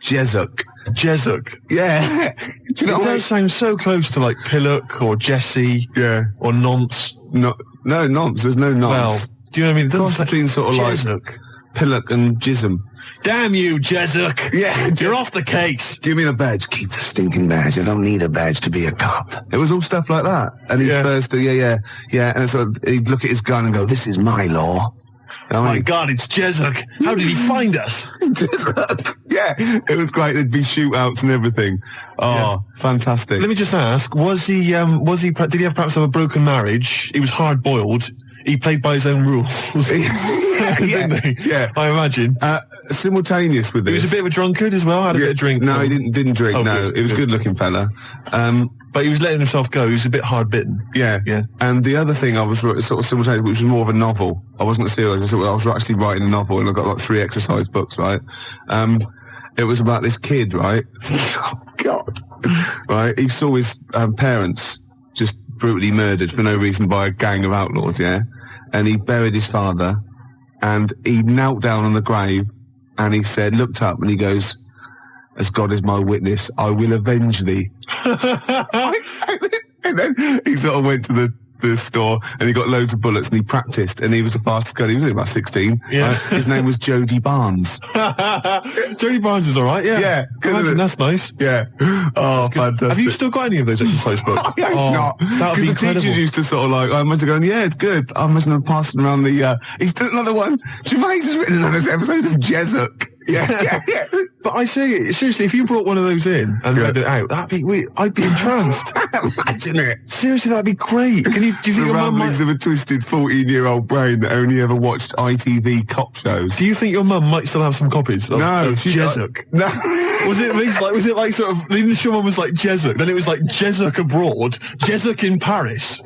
Jezuk. Jezuk. Yeah. Do you know It what I mean? does sound so close to like Pillock or Jesse. Yeah. Or Nonce. No, nonce. There's no nonce. Well, do you know what I mean? Cross between sort of like Jezuk. pillock and jism. Damn you, Jezuk. Yeah, You're off the case. Give me the badge. Keep the stinking badge. I don't need a badge to be a cop. It was all stuff like that. And he'd burst, yeah. And so he'd look at his gun and go, this is my law. You know what I My mean? God, it's Jezuk. How did he find us? Yeah, it was great. There'd be shootouts and everything. Oh, fantastic. Let me just ask, did he have perhaps have a broken marriage? He was hard-boiled. He played by his own rules. Didn't he? Yeah. I imagine. Simultaneous with this. He was a bit of a drunkard as well, had a bit of drink. No, he didn't drink, Oh, no. good, He was a good. good-looking fella. But he was letting himself go. He was a bit hard-bitten. Yeah. And the other thing I was sort of simultaneous, which was more of a novel. I wasn't serious. I was actually writing a novel, and I got like 3 exercise books, right? It was about this kid, right? Oh, God. Right? He saw his parents just brutally murdered for no reason by a gang of outlaws, yeah? And he buried his father, and he knelt down on the grave, and he said, looked up, and he goes, as God is my witness, I will avenge thee. And then he sort of went to the store, and he got loads of bullets, and he practiced, and he was the fastest guy. He was only about 16. Yeah. Right? His name was Jody Barnes. Jody Barnes is all right, yeah. Yeah, good, isn't it? That's nice. Yeah. Oh, fantastic. Have you still got any of those exercise books? I hope not. That would Because be the incredible. teachers used to sort of like, I must have gone, yeah, it's good. I must have passed around the, he's done another one. Gervais has written another episode of Jezuk. Yeah. But I say, seriously, if you brought one of those in and read it out, I'd be entranced. Imagine it. Seriously, that'd be great. Do you think The your mum ramblings might... of a twisted 14-year-old brain that only ever watched ITV cop shows. Do you think your mum might still have some copies of she- Jezuk? No. Was it like sort of, the initial one was like Jezuk, then it was like Jezuk abroad, Jezuk in Paris,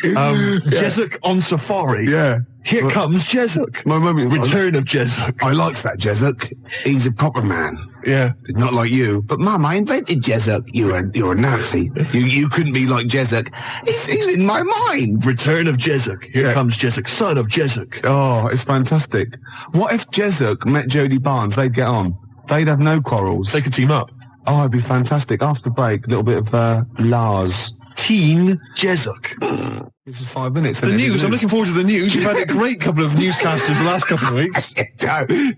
Jezuk on safari. Yeah. Here comes Jezuk. My mum... Return of Jezuk. I liked that Jezuk. He's a proper man. Yeah. It's not like you. But Mum, I invented Jezuk. You're a Nazi. You couldn't be like Jezuk. He's in my mind. Return of Jezuk. Here comes Jezuk, son of Jezuk. Oh, it's fantastic. What if Jezuk met Jody Barnes? They'd get on. They'd have no quarrels. They could team up. Oh, it'd be fantastic. After the break, a little bit of Lars. Teen Jezuk. This is 5 minutes. The news. I'm looking forward to the news. You've had a great couple of newscasters the last couple of weeks.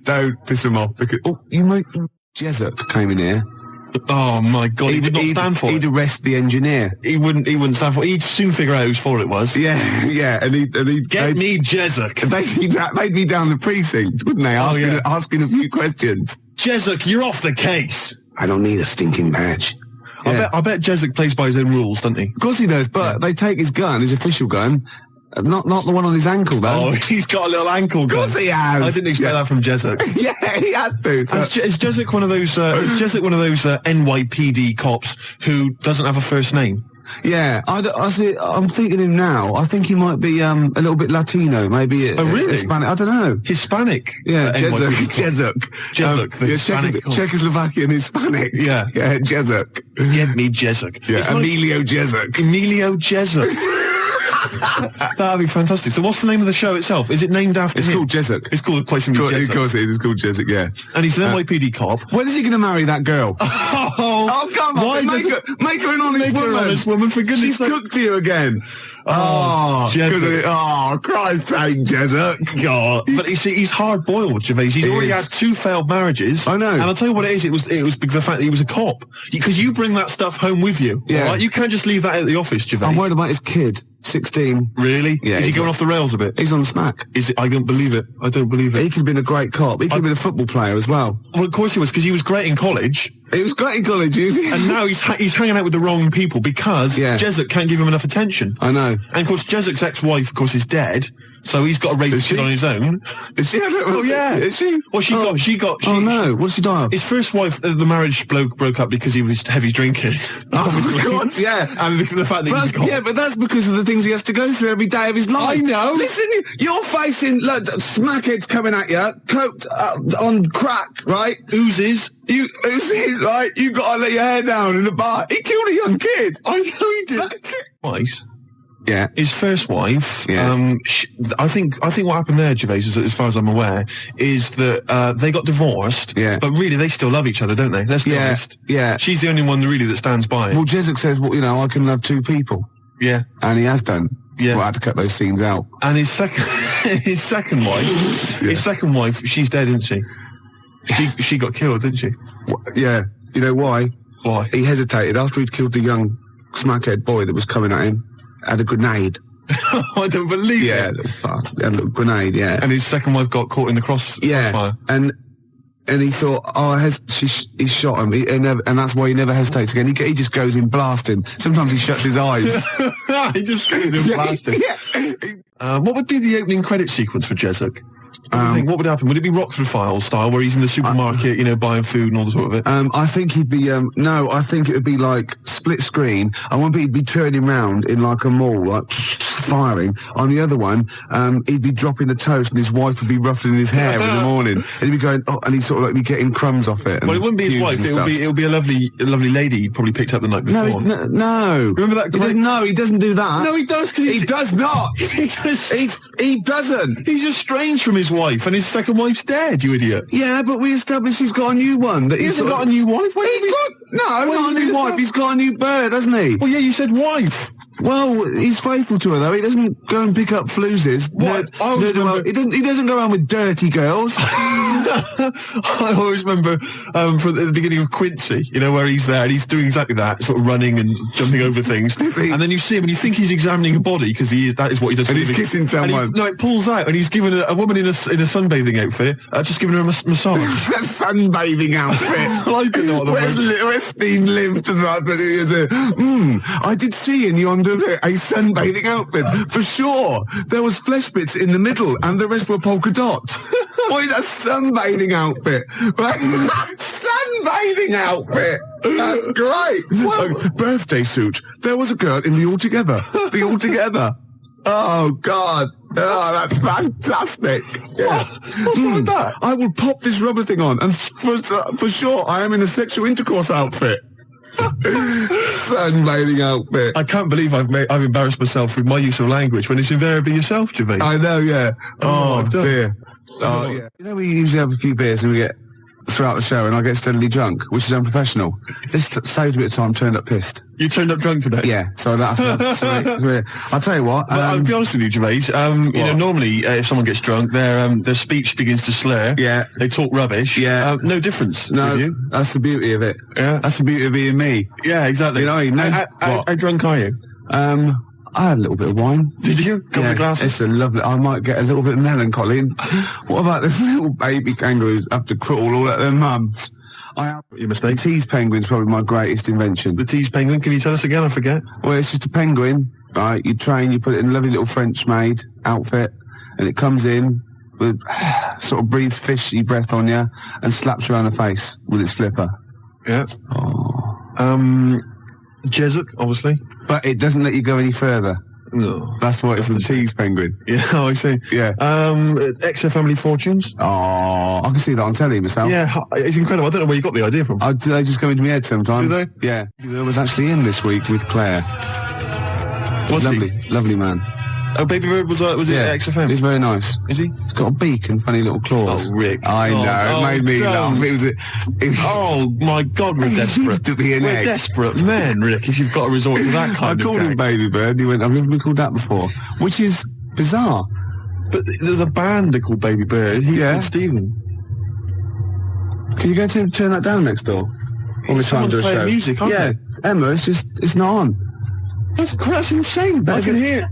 Don't piss him off because Jezuk came in here. Oh my God, he would not stand for it. He'd arrest the engineer. He wouldn't stand for it. He'd soon figure out whose fault it was. Yeah, and he'd Get me Jezuk. They'd be down the precinct, wouldn't they? Asking a few questions. Jezuk, you're off the case. I don't need a stinking badge. Yeah. I bet Jezuk plays by his own rules, doesn't he? Of course he does, but they take his gun, his official gun, not the one on his ankle, though. Oh, he's got a little ankle gun. Of course he has. I didn't expect that from Jezuk. Yeah, he has to. Is Jezuk one of those? NYPD cops who doesn't have a first name? Yeah, I'm thinking him now. I think he might be a little bit Latino, maybe. Really? Hispanic. I don't know. Hispanic. Yeah, NYPD cop. Jezuk, the Hispanic cop. Czechoslovakian Hispanic. Yeah. Jezuk. Get me Jezuk. Yeah, It's like- Emilio Jezuk. Emilio Jezuk. That'd be fantastic. So what's the name of the show itself? Is it named after It's him? called Jezuk. It's called Place Me Jezuk. Of course it is. It's called Jezuk, yeah. And he's an NYPD cop. When is he going to marry that girl? Oh, come on. Why Make her an honest Make her woman. an honest woman, for goodness She's sake. cooked to you again. Jezuk. Oh, Christ's sake, Jezuk. God. But you see, he's hard-boiled, Gervais. He's already had 2 failed marriages. I know. And I'll tell you what it is. It was because of the fact that he was a cop. Because you bring that stuff home with you. Yeah. All right? You can't just leave that at the office, Gervais. I'm worried about his kid, 16. Really? Yeah, Is he he's going on- off the rails a bit? He's on smack. Is it? I don't believe it. I don't believe He it. could have been a great cop. He could have been a football player as well. Well, of course he was, because he was great in college. He was great in college, And now he's hanging out with the wrong people because Yeah. Jezuk can't give him enough attention. I know. And of course, Jezuk's ex-wife, of course, is dead, so he's got to raise the she? kid on his own. Is she? Oh yeah, Is she? Well, she Oh no, what did she die of? His first wife, the marriage broke up because he was heavy drinking. Oh, God, yeah. And the fact that he was a cop. Yeah, but that's because of the things he has to go through every day of his life. I know. Listen, you're facing smackheads coming at you, coked on crack, right? Oozes. Oozes, right? You got to let your hair down in the bar. He killed a young kid. I know he did. Twice. Yeah. His first wife, Yeah. I think what happened there, Gervais, as far as I'm aware, is that they got divorced. Yeah. But really, they still love each other, don't they? Let's be Yeah, honest. yeah. She's the only one really that stands by it. Well, Jezuk says, well, I can love 2 people. Yeah. And he has done. Yeah. Well, I had to cut those scenes out. And his second wife, she's dead, isn't she? She got killed, didn't she? Yeah. You know why? Why? He hesitated after he'd killed the young smackhead boy that was coming at him. Had a grenade. I don't believe it. Yeah, a little grenade, yeah. And his second wife got caught in the crossfire. And he thought, he shot him, and that's why he never hesitates again. He just goes in blasting. Sometimes he shuts his eyes. He just goes in blasting. What would be the opening credit sequence for Jessup? What would happen? Would it be Rockford Files style, where he's in the supermarket, buying food and all the sort of it? I think he'd be, I think it would be like split screen. I want he'd be turning round in like a mall, like firing. On the other one, he'd be dropping the toast and his wife would be ruffling his hair in the morning. And he'd be going, and he'd sort of like be getting crumbs off it. Well, it wouldn't be his wife, it would be a lovely lady he probably picked up the night before. No. Remember that? He doesn't do that. No, he does. He does not. He doesn't. He's estranged from his wife, and his second wife's dead, you idiot. Yeah, but we established he's got a new one. He hasn't got a new wife? Not a new wife. He's got a new bird, hasn't he? Well, yeah, you said wife. Well, he's faithful to her, though. He doesn't go and pick up floozes. What? He doesn't go around with dirty girls. I always remember from the beginning of Quincy, where he's there and he's doing exactly that, sort of running and jumping over things. And then you see him and you think he's examining a body because that is what he does. And he's kissing someone. It pulls out and he's given a woman in a sunbathing outfit, just giving her a massage. A sunbathing outfit. I don't know what Where's Steve lived to that? I did see in you under a sunbathing outfit. For sure. There was flesh bits in the middle and the rest were polka dot. Wait, a sunbathing outfit. Sunbathing outfit. That's great. Well, birthday suit. There was a girl in the Altogether. The Altogether. Oh, God. Oh, that's fantastic. Yeah. What's wrong with that? I will pop this rubber thing on, and for sure, I am in a sexual intercourse outfit. Sunbathing outfit. I can't believe I've embarrassed myself with my use of language when it's invariably yourself, Gervais. I know, yeah. Oh, dear. Oh, yeah. We usually have a few beers and we get throughout the show and I get steadily drunk, which is unprofessional. This saves a bit of time, turned up pissed. You turned up drunk today? Yeah, so I don't have to... I'll tell you what... I'll be honest with you, Gervais. Normally, if someone gets drunk, their speech begins to slur. Yeah. They talk rubbish. Yeah. No difference No, with you. that's the beauty of it. Yeah. That's the beauty of being me. Yeah, exactly. You know what I mean? How drunk are you? I had a little bit of wine. Did you? Couple of glasses? It's a lovely... I might get a little bit melancholy. And what about the little baby kangaroos have to crawl all at their mums? Your mistake. The tease penguin's probably my greatest invention. The tease penguin? Can you tell us again? I forget. Well, it's just a penguin, right? You train, you put it in a lovely little French-made outfit, and it comes in with sort of breathes fishy breath on you and slaps you around the face with its flipper. Yeah. Oh. Jessup, obviously. But it doesn't let you go any further. No. That's why it's the tease penguin. Yeah, I see. Yeah. XFM Family Fortunes. Oh, I can see that on telly myself. Yeah, it's incredible. I don't know where you got the idea from. They just go into my head sometimes. Do they? Yeah. I was actually in this week with Claire. Lovely man. Oh, Baby Bird was it at XFM? He's very nice. Is he? He's got a beak and funny little claws. Oh, Rick. I know, it made me laugh. It was oh, my God, we're desperate. Used to be an we're egg. Desperate men, Rick, if you've got to resort to that kind of I called him Baby Bird. He went, I've never been called that before. Which is bizarre. But there's a band are called Baby Bird. He's called Stephen. Can you go to turn that down next door? All the time to a show. Music, aren't they? It's Emma, it's not on. That's insane. I can hear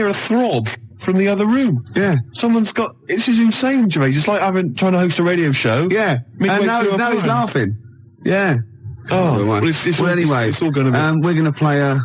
a throb from the other room. Yeah. Someone's got... This is insane, Gervais. It's like trying to host a radio show. Yeah. And now he's laughing. Yeah. Oh, anyway, it's all going to be... we're going to play a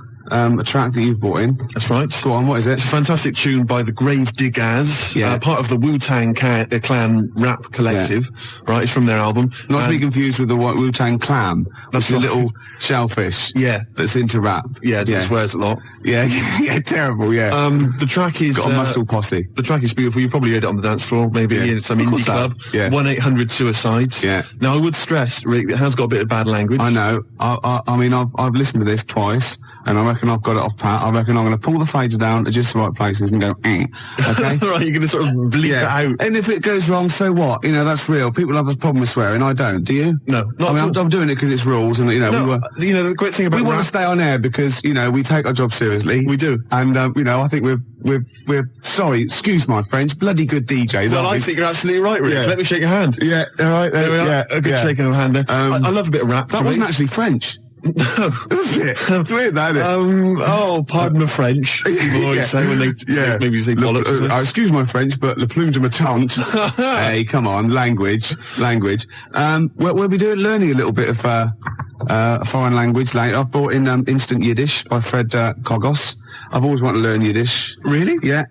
track that you've brought in. That's right. Go on, what is it? It's a fantastic tune by the Grave Diggers, part of the Wu-Tang Clan rap collective, right? It's from their album. Not to be confused with the Wu-Tang Clan. That's a little shellfish. Yeah. That's into rap. Yeah, that swears a lot. Yeah, yeah, terrible, yeah. The track is... Got a muscle posse. The track is beautiful. You've probably heard it on the dance floor, maybe in some indie club. Yeah. 1-800-SUICIDES. Yeah. Now, I would stress, Rick, it has got a bit of bad language. I know. I mean, I've listened to this twice, and I reckon I've got it off pat. I reckon I'm going to pull the fader down at just the right places and go, okay? Right, you're going to sort of bleep it out. And if it goes wrong, so what? That's real. People have a problem with swearing. I don't. Do you? No. I'm doing it because it's rules, and, the great thing about we want to stay on air because, we take our job seriously. seriously. We do. And, you know, I think we're sorry, excuse my French, bloody good DJs, Well, aren't I we? think you're absolutely right, Rick. Yeah. Let me shake your hand. Yeah, all right. There we are. Yeah, A good yeah. shaking of hand there. I love a bit of rap. That from wasn't me. actually French. No. Was it? It's weird, that, isn't it? Oh, pardon the French. People always say when they maybe say bollocks. or something. Excuse my French, but le plume de ma tante. Hey, come on, language. We'll be learning a little bit of a foreign language later. I've brought in Instant Yiddish by Fred Kogos. I've always wanted to learn Yiddish. Really? Yeah.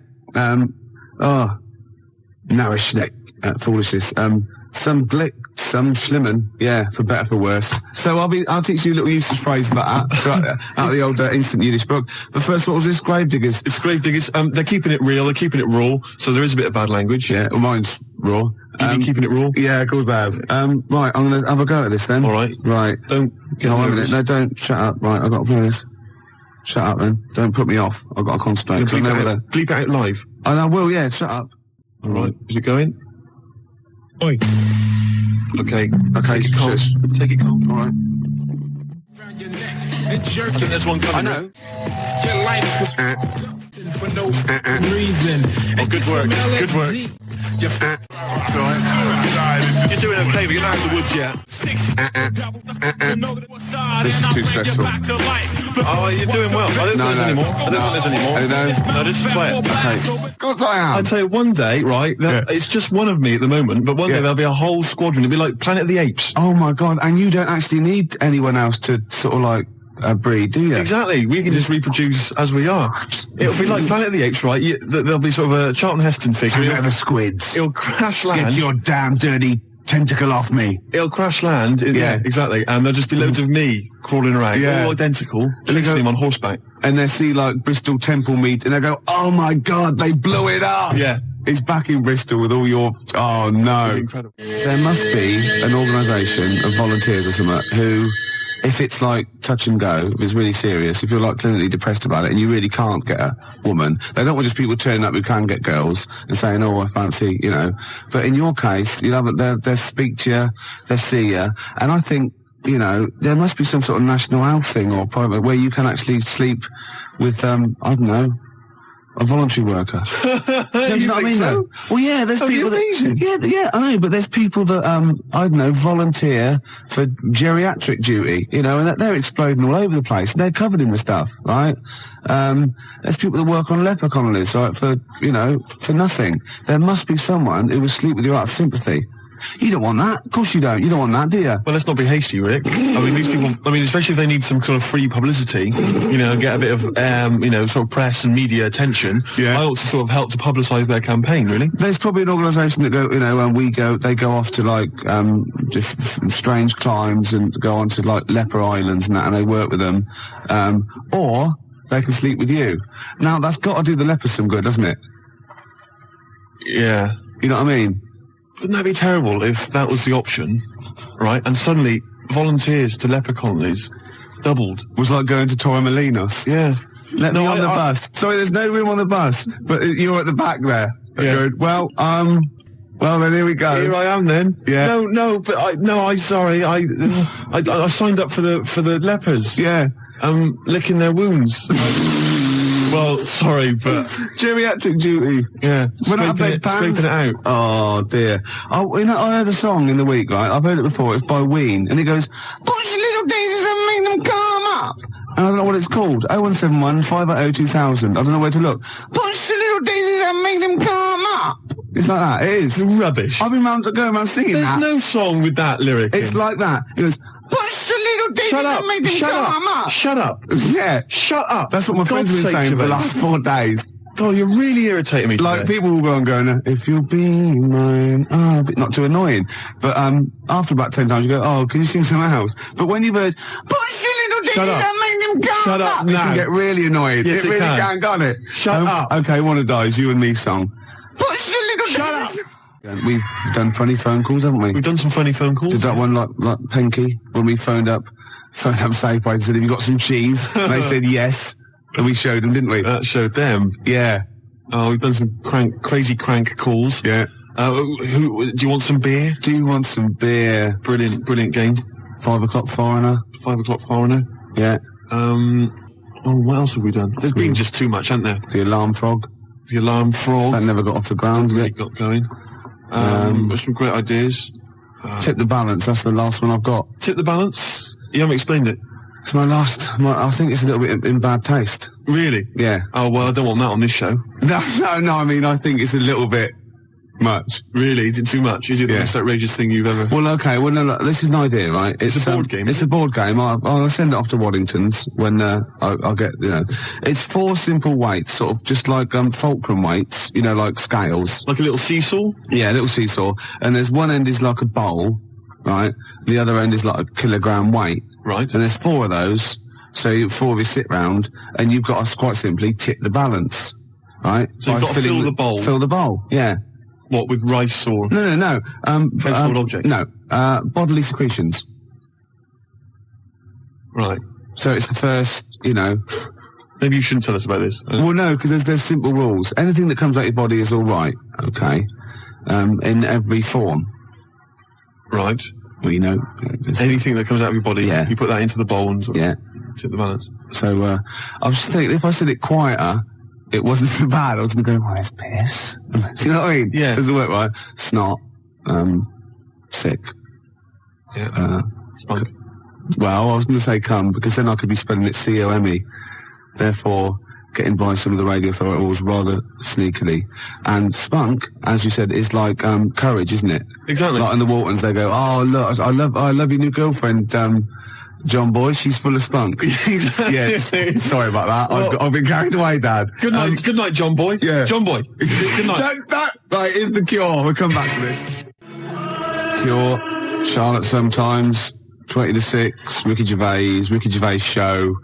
Narishnek, foolishness. Some glick, some schlimmen, yeah, for better, for worse. So I'll teach you little usage phrases like that, out of the old Instant Yiddish book. But first, what was this? Gravediggers. It's Gravediggers. They're keeping it real. They're keeping it raw. So there is a bit of bad language. Yeah, well, mine's raw. You've been keeping it raw? Yeah, of course I have. Right, I'm gonna have a go at this then. All right. Right. Don't get No, wait a nervous. minute. No, don't. Shut up. Right, I've got to play this. Shut up then. Don't put me off. I've got to concentrate. 'cause I know whether... Bleep it out live. And I will, yeah, shut up. All right. Is it going? Oi. Okay. Okay, Take it calm. shush. Take it calm. All right. I think there's one coming. I know. Oh, good work. Good work. You're doing okay, but you're not out of the woods yet. This is too stressful. Oh, you're doing well. I don't No, think there's no. any more. I don't think there's any more. I know. No, just play it. Okay. Of course I am. I'd say one day, right, it's just one of me at the moment, but one day there'll be a whole squadron. It'll be like Planet of the Apes. Oh my God, and you don't actually need anyone else to sort of like breed, do you? Exactly. We can just reproduce as we are. It'll be like Planet of the Apes, right? There'll be sort of a Charlton Heston figure. Planet of the Squids. It'll crash land. Get your damn dirty tentacle off me. It'll crash land. Yeah. Exactly. And there'll just be loads of me crawling around. Yeah. All identical. Chasing him on horseback. And they see like Bristol Temple meet and they go, oh my God, they blew it up. Yeah. It's back in Bristol with all your, oh no. Incredible. There must be an organisation of volunteers or something who, if it's like touch and go, if it's really serious, if you're like clinically depressed about it and you really can't get a woman, they don't want just people turning up who can get girls and saying, oh, I fancy, you know. But in your case, you know, they'll speak to you, they'll see you, and I think, you know, there must be some sort of national health thing or private where you can actually sleep with, I don't know, a voluntary worker. You know what I mean? so? Though? Well, yeah, there's people amazing. yeah, I know, but there's people that, I don't know, volunteer for geriatric duty, you know, and they're exploding all over the place. They're covered in the stuff, right? There's people that work on leper colonies, right, for, you know, for nothing. There must be someone who will sleep with you out of sympathy. You don't want that. Of course you don't. You don't want that, do you? Well, let's not be hasty, Rick. I mean, these people, especially if they need some sort of free publicity, you know, get a bit of, you know, sort of press and media attention. Yeah. I ought to sort of help to publicise their campaign, really. There's probably an organisation that go, you know, they go off to like, just strange climes and go on to like leper islands and that, and they work with them. Or they can sleep with you. Now, that's got to do the lepers some good, doesn't it? Yeah. You know what I mean? Wouldn't that be terrible if that was the option, right? And suddenly volunteers to leper colonies doubled. Was like going to Torremolinos. Yeah. Let me on the bus. Sorry, there's no room on the bus, but you're at the back there. Yeah. Good. Well, then here we go. Here I am then. Yeah. I'm sorry. I signed up for the lepers. Yeah. Licking their wounds. Well, sorry, but Geriatric duty. yeah, Scraping it out. Oh dear. Oh, you know, I heard a song in the week, right? I've heard it before. It's by Ween, and it goes, "Push little daisies and make them come up." And I don't know what it's called. 0171 580 2000. I don't know where to look. Push the little daisies and make them come up. It's like that. It is. Rubbish. I've been going around singing There's that. no song with that lyric. It's in. like that. It goes, push the little daisies Shut up! and make them Shut come up! up. Shut up! Yeah. Shut up! That's what my friends have been saying for the last 4 days. God, you're really irritating me. Like, today. people will go and go, if you'll be mine, but not too annoying. But, after about 10 times you go, oh, can you sing something else? But when you've heard, push your little digits and make them come Shut up it now. can get really annoyed. Yes, it really can. can't it? Shut up. Okay, one of those, you and me song. Push your little Shut up. We've done funny phone calls, haven't we? We've done some funny phone calls. Did that one like Penky, when we phoned up Safeway and said, have you got some cheese? And they said yes. And we showed them, didn't we? That showed them. Yeah. Oh, we've done some crazy crank calls. Yeah. Do you want some beer? Do you want some beer? Brilliant game. 5 o'clock foreigner. 5 o'clock foreigner. Yeah. Oh, what else have we done? There's been just too much, hasn't there? The alarm frog. The alarm frog. That never got off the ground, did it? Got going. Some great ideas. Tip the balance, that's the last one I've got. Tip the balance? You haven't explained it. It's I think it's a little bit in bad taste. Really? Yeah. Oh, well, I don't want that on this show. No, I mean, I think it's a little bit much. Really? Is it too much? Is it the most outrageous thing you've ever... Well, okay, no, this is an idea, right? It's a board game. It's a board game. I'll send it off to Waddington's when I'll get, It's 4 simple weights, sort of just like fulcrum weights, like scales. Like a little seesaw? Yeah, a little seesaw. And there's one end is like a bowl, right? The other end is like a kilogram weight. Right. And there's 4 of those, so 4 of you sit round, and you've got to quite simply tip the balance, right? So you've got to fill the bowl? Fill the bowl, yeah. What, with rice or... No. Household object? No, bodily secretions. Right. So it's the first, Maybe you shouldn't tell us about this. Well, no, because there's simple rules. Anything that comes out your body is all right, okay? In every form. Right. Well, anything that comes out of your body, yeah. You put that into the bowl and sort of tip the balance. So, I was just thinking, if I said it quieter, it wasn't so bad. I was going to go, well, it's piss. Do you know what I mean? Yeah. Doesn't work right. Snot. Sick. Yeah. Spunk. Well, I was going to say cum, because then I could be spelling it C-O-M-E. Therefore, getting by some of the radio authority rules rather sneakily. And spunk, as you said, is like courage, isn't it? Exactly. Like in the Waltons, they go, oh, look, I love your new girlfriend, John Boy, she's full of spunk. Yeah, sorry about that. Well, I've been carried away, Dad. Good night, John Boy. Yeah. John Boy. Good night. Right, here's the Cure. We'll come back to this. Cure, Charlotte Sometimes, 20 to 6, Ricky Gervais Show.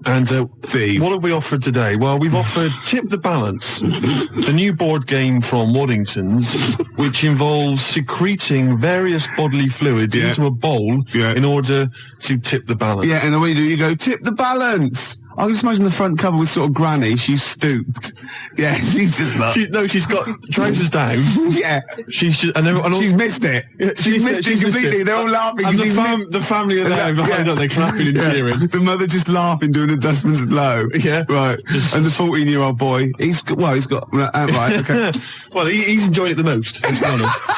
And Steve. What have we offered today? Well, we've offered Tip the Balance, the new board game from Waddington's, which involves secreting various bodily fluids into a bowl in order to tip the balance. Yeah, and the way you go, tip the balance. I can just imagine the front cover with sort of Granny. She's stooped. Yeah, she's just like... she's got trousers down. Yeah. She's just... And she's missed it. She's missed it completely. They're all laughing. And the family are there behind her. They're clapping and cheering. The mother just laughing, doing a dustman's blow. Yeah. Right. And the 14-year-old boy, he's got... right, okay. Well, he's enjoying it the most, let's be honest.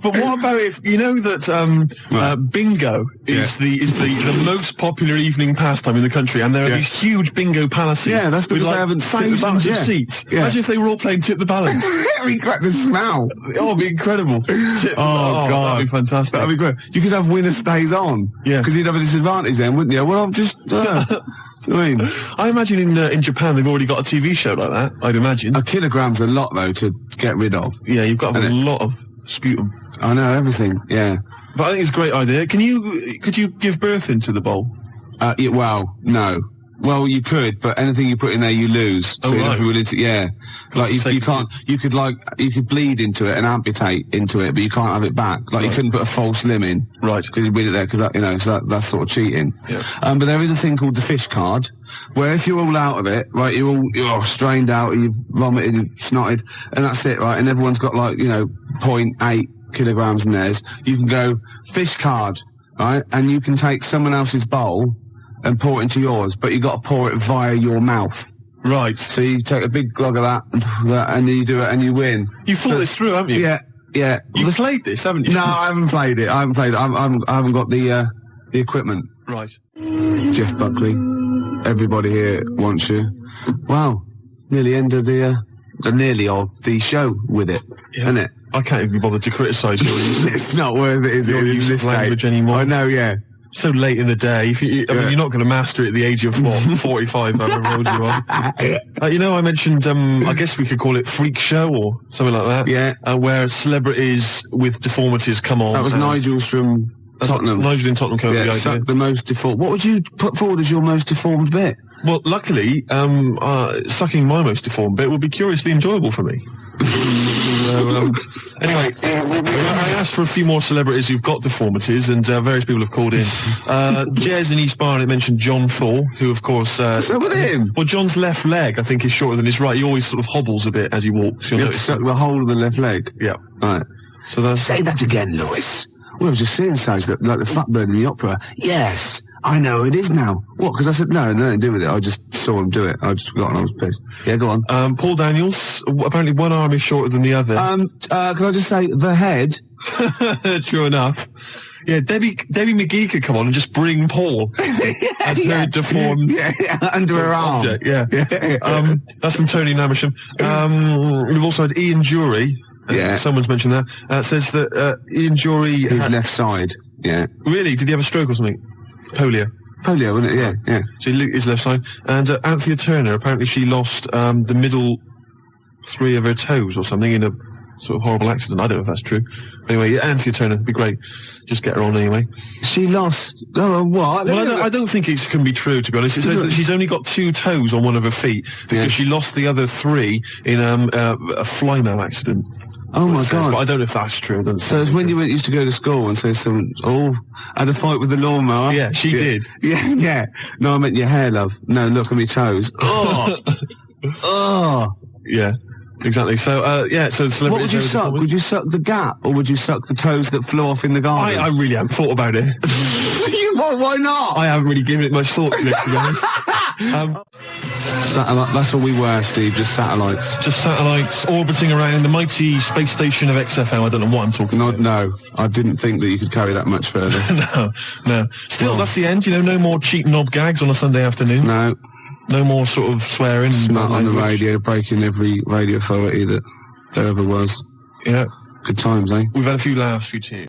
But what about if you know that bingo is the most popular evening pastime in the country, and there are these huge bingo palaces. Yeah, that's because with they haven't thousands of seats. Yeah. Imagine if they were all playing Tip the Balance. We crack the smell. Oh, it'd be incredible. God, that'd be fantastic. That'd be great. You could have winner stays on. Yeah, because you'd have a disadvantage then, wouldn't you? Well, I'm just. I imagine in Japan they've already got a TV show like that. I'd imagine a kilogram's a lot though to get rid of. Yeah, you've got to have a lot of sputum. I know everything. Yeah, but I think it's a great idea. Could you give birth into the bowl? Yeah, well, no. Well, you could, but anything you put in there, you lose. So you'd have to be willing to, like you can't. You could bleed into it and amputate into it, but you can't have it back. Like you couldn't put a false limb in, right? Because you bleed it there, because that, so that's sort of cheating. Yeah. But there is a thing called the fish card, where if you're all out of it, right, you're all strained out, you've vomited, you've snotted, and that's it, right? And everyone's got 0.8 kilograms in theirs. You can go fish card, right? And you can take someone else's bowl and pour it into yours, but you got to pour it via your mouth. Right. So you take a big glug of that, and you do it, and you win. You thought this through, haven't you? Yeah. You've played this, haven't you? No, I haven't played it. I haven't got the equipment. Right. Jeff Buckley, everybody here wants you. Wow, nearly end of the show with it, isn't it? I can't even be bothered to criticise your It's not worth it, is it? Your use of language anymore. I know, yeah. So late in the day, I mean, you're not going to master it at the age of 45, however old you are. I mentioned, I guess we could call it Freak Show or something like that. Yeah. Where celebrities with deformities come on. That was Nigel's from Tottenham. Nigel in Tottenham came up with the idea. The most deformed. What would you put forward as your most deformed bit? Well, luckily, sucking my most deformed bit would be curiously enjoyable for me. Anyway, I asked for a few more celebrities who've got deformities, and various people have called in. Jez in East Barnet mentioned John Thor, who, of course... So with him? Well, John's left leg, I think, is shorter than his right. He always sort of hobbles a bit as he walks. You have to suck the whole of the left leg? Yeah. Right. So that's... Say that again, Lewis. Well, I was just saying, like the fat bird in the opera. Yes. I know it is now. What? Because I said, no, nothing to do with it. I just saw him do it. I just forgot and I was pissed. Yeah, go on. Paul Daniels, apparently one arm is shorter than the other. Can I just say, the head? True enough. Yeah, Debbie McGee could come on and just bring Paul as her deformed under her arm. Object, yeah. That's from Tony Namersham. We've also had Ian Jury. Someone's mentioned that. Says that Ian Jury... His left side, yeah. Really? Did he have a stroke or something? Polio, wasn't it? Yeah. So his left side. And Anthea Turner, apparently she lost the middle 3 of her toes or something in a sort of horrible accident. I don't know if that's true. Anyway, yeah, Anthea Turner, be great. Just get her on anyway. She lost... Oh, what? Well, I don't think it can be true, to be honest. It says that she's only got 2 toes on one of her feet because she lost the other 3 in a fly-mail accident. Oh my God! But I don't know if that's true. So it's when you used to go to school and say someone, had a fight with the lawnmower. Yeah, she did. Yeah. No, I meant your hair, love. No, look at me toes. Oh. Yeah, exactly. So, so celebrities... What would you suck? Would you suck the gap or would you suck the toes that flew off in the garden? I really haven't thought about it. Why not? I haven't really given it much thought to it, to be honest. Satellite, that's all we were, Steve, just satellites. Just satellites orbiting around the mighty space station of XFM. I don't know what I'm talking about. No, I didn't think that you could carry that much further. No. Still, that's the end, no more cheap knob gags on a Sunday afternoon. No more sort of swearing. Smut on the radio, breaking every radio authority that there ever was. Yeah. Good times, eh? We've had a few laughs, few tears.